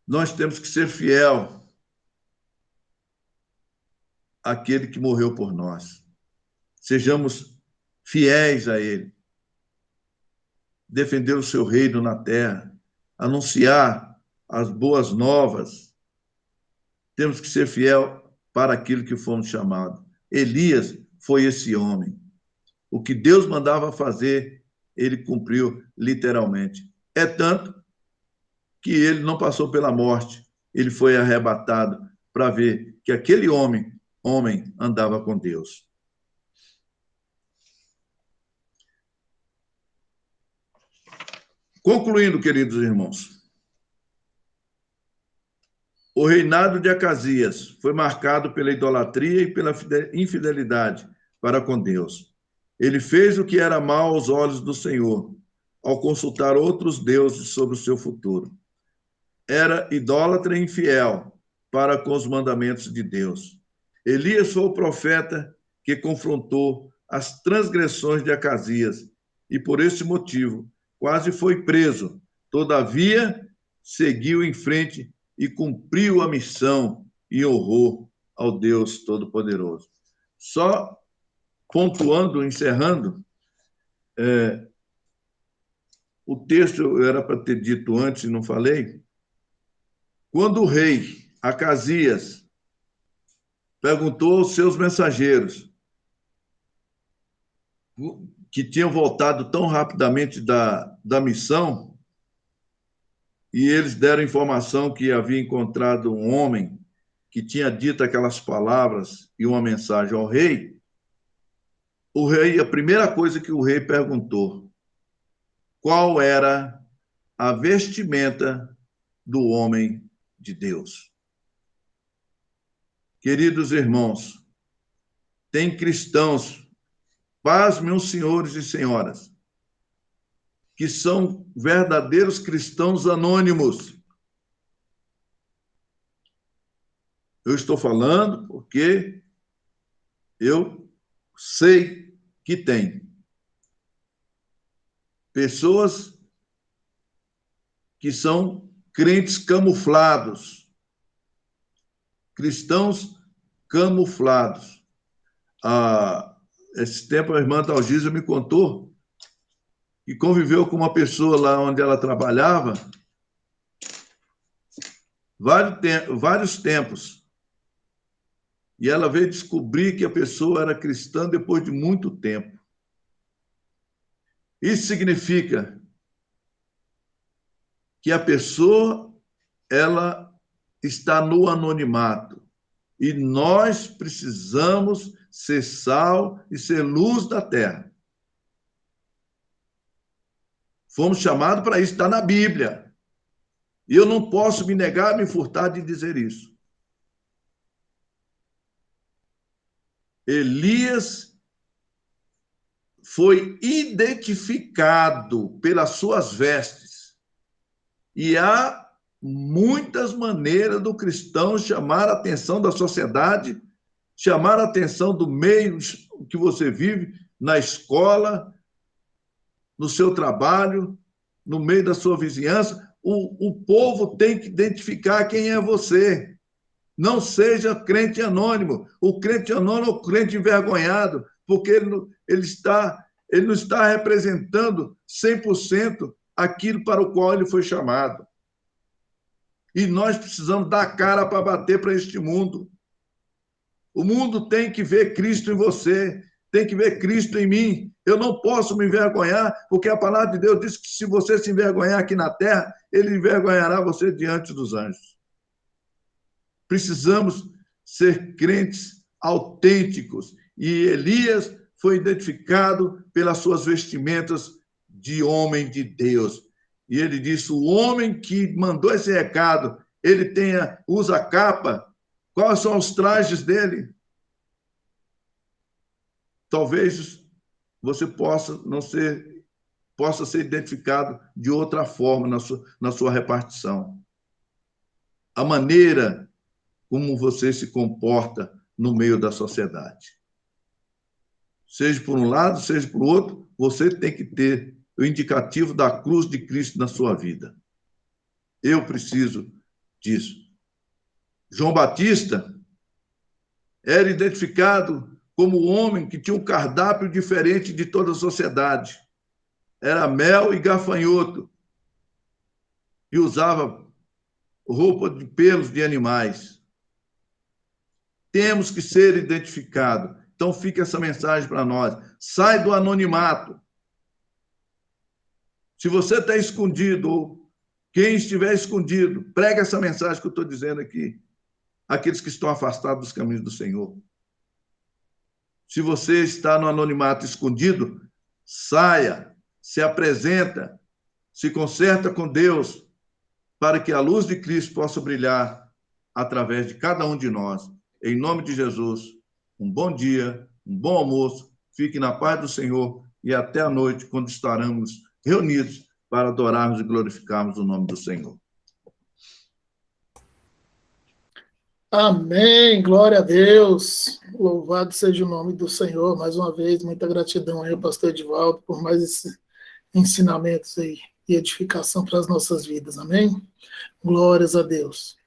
Nós temos que ser fiel àquele que morreu por nós. Sejamos fiéis a ele. Defender o seu reino na terra, anunciar as boas novas. Temos que ser fiel para aquilo que fomos chamados. Elias foi esse homem. O que Deus mandava fazer, ele cumpriu literalmente. É tanto que ele não passou pela morte, ele foi arrebatado para ver que aquele homem andava com Deus. Concluindo, queridos irmãos, o reinado de Acasias foi marcado pela idolatria e pela infidelidade para com Deus. Ele fez o que era mal aos olhos do Senhor, ao consultar outros deuses sobre o seu futuro. Era idólatra e infiel para com os mandamentos de Deus. Elias foi o profeta que confrontou as transgressões de Acasias e, por esse motivo, quase foi preso. Todavia, seguiu em frente e cumpriu a missão e honrou ao Deus Todo-Poderoso. Só pontuando, encerrando, o texto era para ter dito antes e não falei. Quando o rei Acasias perguntou aos seus mensageiros que tinham voltado tão rapidamente da missão, e eles deram informação que havia encontrado um homem que tinha dito aquelas palavras e uma mensagem ao rei, a primeira coisa que o rei perguntou, qual era a vestimenta do homem de Deus? Queridos irmãos, tem cristãos, pasmem os senhores e senhoras, que são verdadeiros cristãos anônimos. Eu estou falando porque eu sei que tem pessoas que são crentes camuflados, cristãos camuflados. Esse tempo a irmã Dalgisa me contou que conviveu com uma pessoa lá onde ela trabalhava vários tempos. E ela veio descobrir que a pessoa era cristã depois de muito tempo. Isso significa que a pessoa ela está no anonimato. E nós precisamos ser sal e ser luz da terra. Fomos chamados para isso, está na Bíblia. E eu não posso me negar, me furtar de dizer isso. Elias foi identificado pelas suas vestes. E há muitas maneiras do cristão chamar a atenção da sociedade, chamar a atenção do meio que você vive, na escola, no seu trabalho, no meio da sua vizinhança. O povo tem que identificar quem é você. Não seja crente anônimo. O crente anônimo é o crente envergonhado, porque ele não está representando 100% aquilo para o qual ele foi chamado. E nós precisamos dar cara para bater para este mundo. O mundo tem que ver Cristo em você, tem que ver Cristo em mim. Eu não posso me envergonhar, porque a palavra de Deus diz que se você se envergonhar aqui na terra, ele envergonhará você diante dos anjos. Precisamos ser crentes autênticos. E Elias foi identificado pelas suas vestimentas de homem de Deus. E ele disse, o homem que mandou esse recado, ele usa capa. Quais são os trajes dele? Talvez você possa ser identificado de outra forma na sua repartição. A maneira como você se comporta no meio da sociedade. Seja por um lado, seja por outro, você tem que ter o indicativo da cruz de Cristo na sua vida. Eu preciso disso. João Batista era identificado como o homem que tinha um cardápio diferente de toda a sociedade. Era mel e gafanhoto. E usava roupa de pelos de animais. Temos que ser identificados. Então, fica essa mensagem para nós. Sai do anonimato. Se você está escondido, ou quem estiver escondido, prega essa mensagem que eu estou dizendo aqui. Aqueles que estão afastados dos caminhos do Senhor. Se você está no anonimato escondido, saia, se apresenta, se conserta com Deus, para que a luz de Cristo possa brilhar através de cada um de nós. Em nome de Jesus, um bom dia, um bom almoço, fique na paz do Senhor e até a noite, quando estaremos reunidos para adorarmos e glorificarmos o nome do Senhor. Amém, glória a Deus, louvado seja o nome do Senhor. Mais uma vez, muita gratidão aí ao pastor Edivaldo por mais esses ensinamentos aí e edificação para as nossas vidas, amém? Glórias a Deus.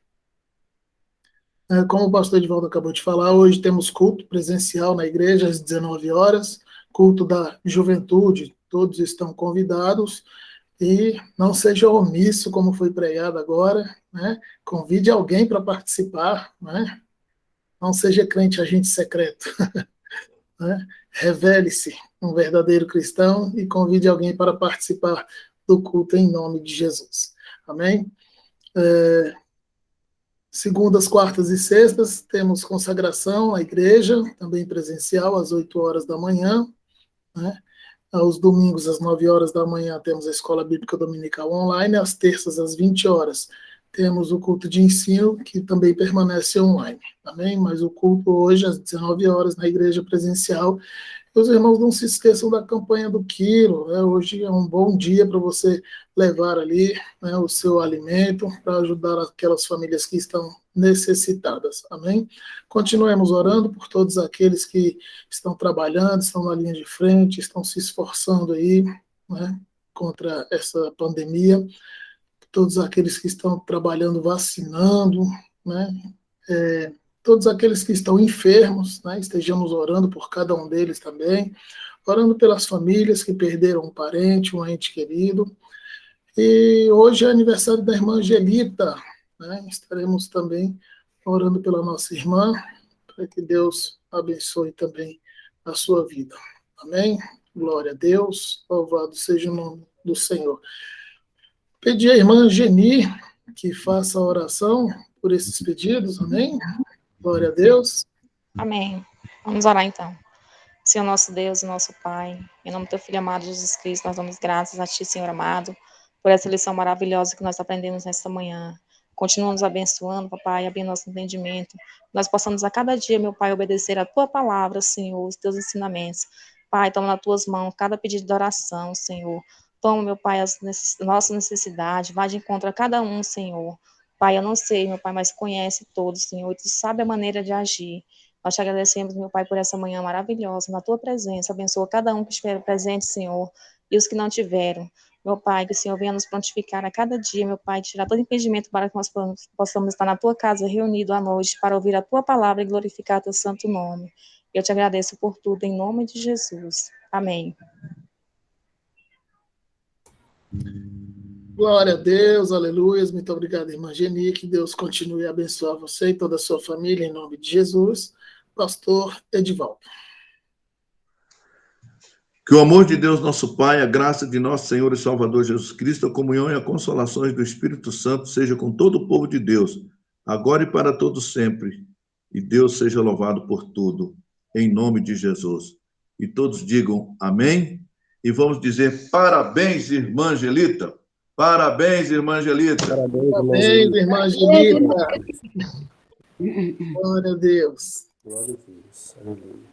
Como o pastor Edivaldo acabou de falar, hoje temos culto presencial na igreja às 19 horas, culto da juventude, todos estão convidados, e não seja omisso, como foi pregado agora, né? Convide alguém para participar, né? Não seja crente agente secreto, né? Revele-se um verdadeiro cristão e convide alguém para participar do culto em nome de Jesus, amém? Segundas, quartas e sextas, temos consagração à igreja, também presencial, às 8 horas da manhã. Né? Aos domingos, às 9 horas da manhã, temos a Escola Bíblica Dominical online. Às terças, às 20 horas, temos o culto de ensino, que também permanece online. Amém? Mas o culto hoje, às 19 horas, na igreja presencial, Os irmãos, não se esqueçam da campanha do quilo, né? Hoje é um bom dia para você levar ali, né, o seu alimento para ajudar aquelas famílias que estão necessitadas. Amém? Continuemos orando por todos aqueles que estão trabalhando, estão na linha de frente, estão se esforçando aí, né, contra essa pandemia. Todos aqueles que estão trabalhando vacinando, né? Todos aqueles que estão enfermos, né? Estejamos orando por cada um deles também, orando pelas famílias que perderam um parente, um ente querido. E hoje é aniversário da irmã Angelita, né? Estaremos também orando pela nossa irmã, para que Deus abençoe também a sua vida. Amém? Glória a Deus, louvado seja o nome do Senhor. Pedi à irmã Geni que faça a oração por esses pedidos, amém? Glória a Deus. Amém. Vamos orar então. Senhor nosso Deus e nosso Pai, em nome do teu Filho amado Jesus Cristo, nós damos graças a ti, Senhor amado, por essa lição maravilhosa que nós aprendemos nesta manhã. Continua nos abençoando, papai, abrindo nosso entendimento. Nós possamos a cada dia, meu Pai, obedecer a tua palavra, Senhor, os teus ensinamentos. Pai, toma nas tuas mãos cada pedido de oração, Senhor. Toma, meu Pai, as nossas necessidades, vai de encontro a cada um, Senhor. Pai, eu não sei, meu Pai, mas conhece todos, Senhor, e tu sabe a maneira de agir. Nós te agradecemos, meu Pai, por essa manhã maravilhosa, na tua presença. Abençoa cada um que estiver presente, Senhor, e os que não tiveram. Meu Pai, que o Senhor venha nos prontificar a cada dia, meu Pai, tirar todo impedimento para que nós possamos estar na tua casa reunidos à noite para ouvir a tua palavra e glorificar teu santo nome. Eu te agradeço por tudo, em nome de Jesus. Amém. Glória a Deus, aleluia. Muito obrigado, irmã Geni. Que Deus continue a abençoar você e toda a sua família, em nome de Jesus. Pastor Edivaldo. Que o amor de Deus, nosso Pai, a graça de nosso Senhor e Salvador Jesus Cristo, a comunhão e a consolações do Espírito Santo seja com todo o povo de Deus, agora e para todos sempre. E Deus seja louvado por tudo, em nome de Jesus. E todos digam amém. E vamos dizer parabéns, irmã Angelita. Parabéns, irmã Angelita. Parabéns, irmã Angelita. Glória a Deus. Glória a Deus. Aleluia.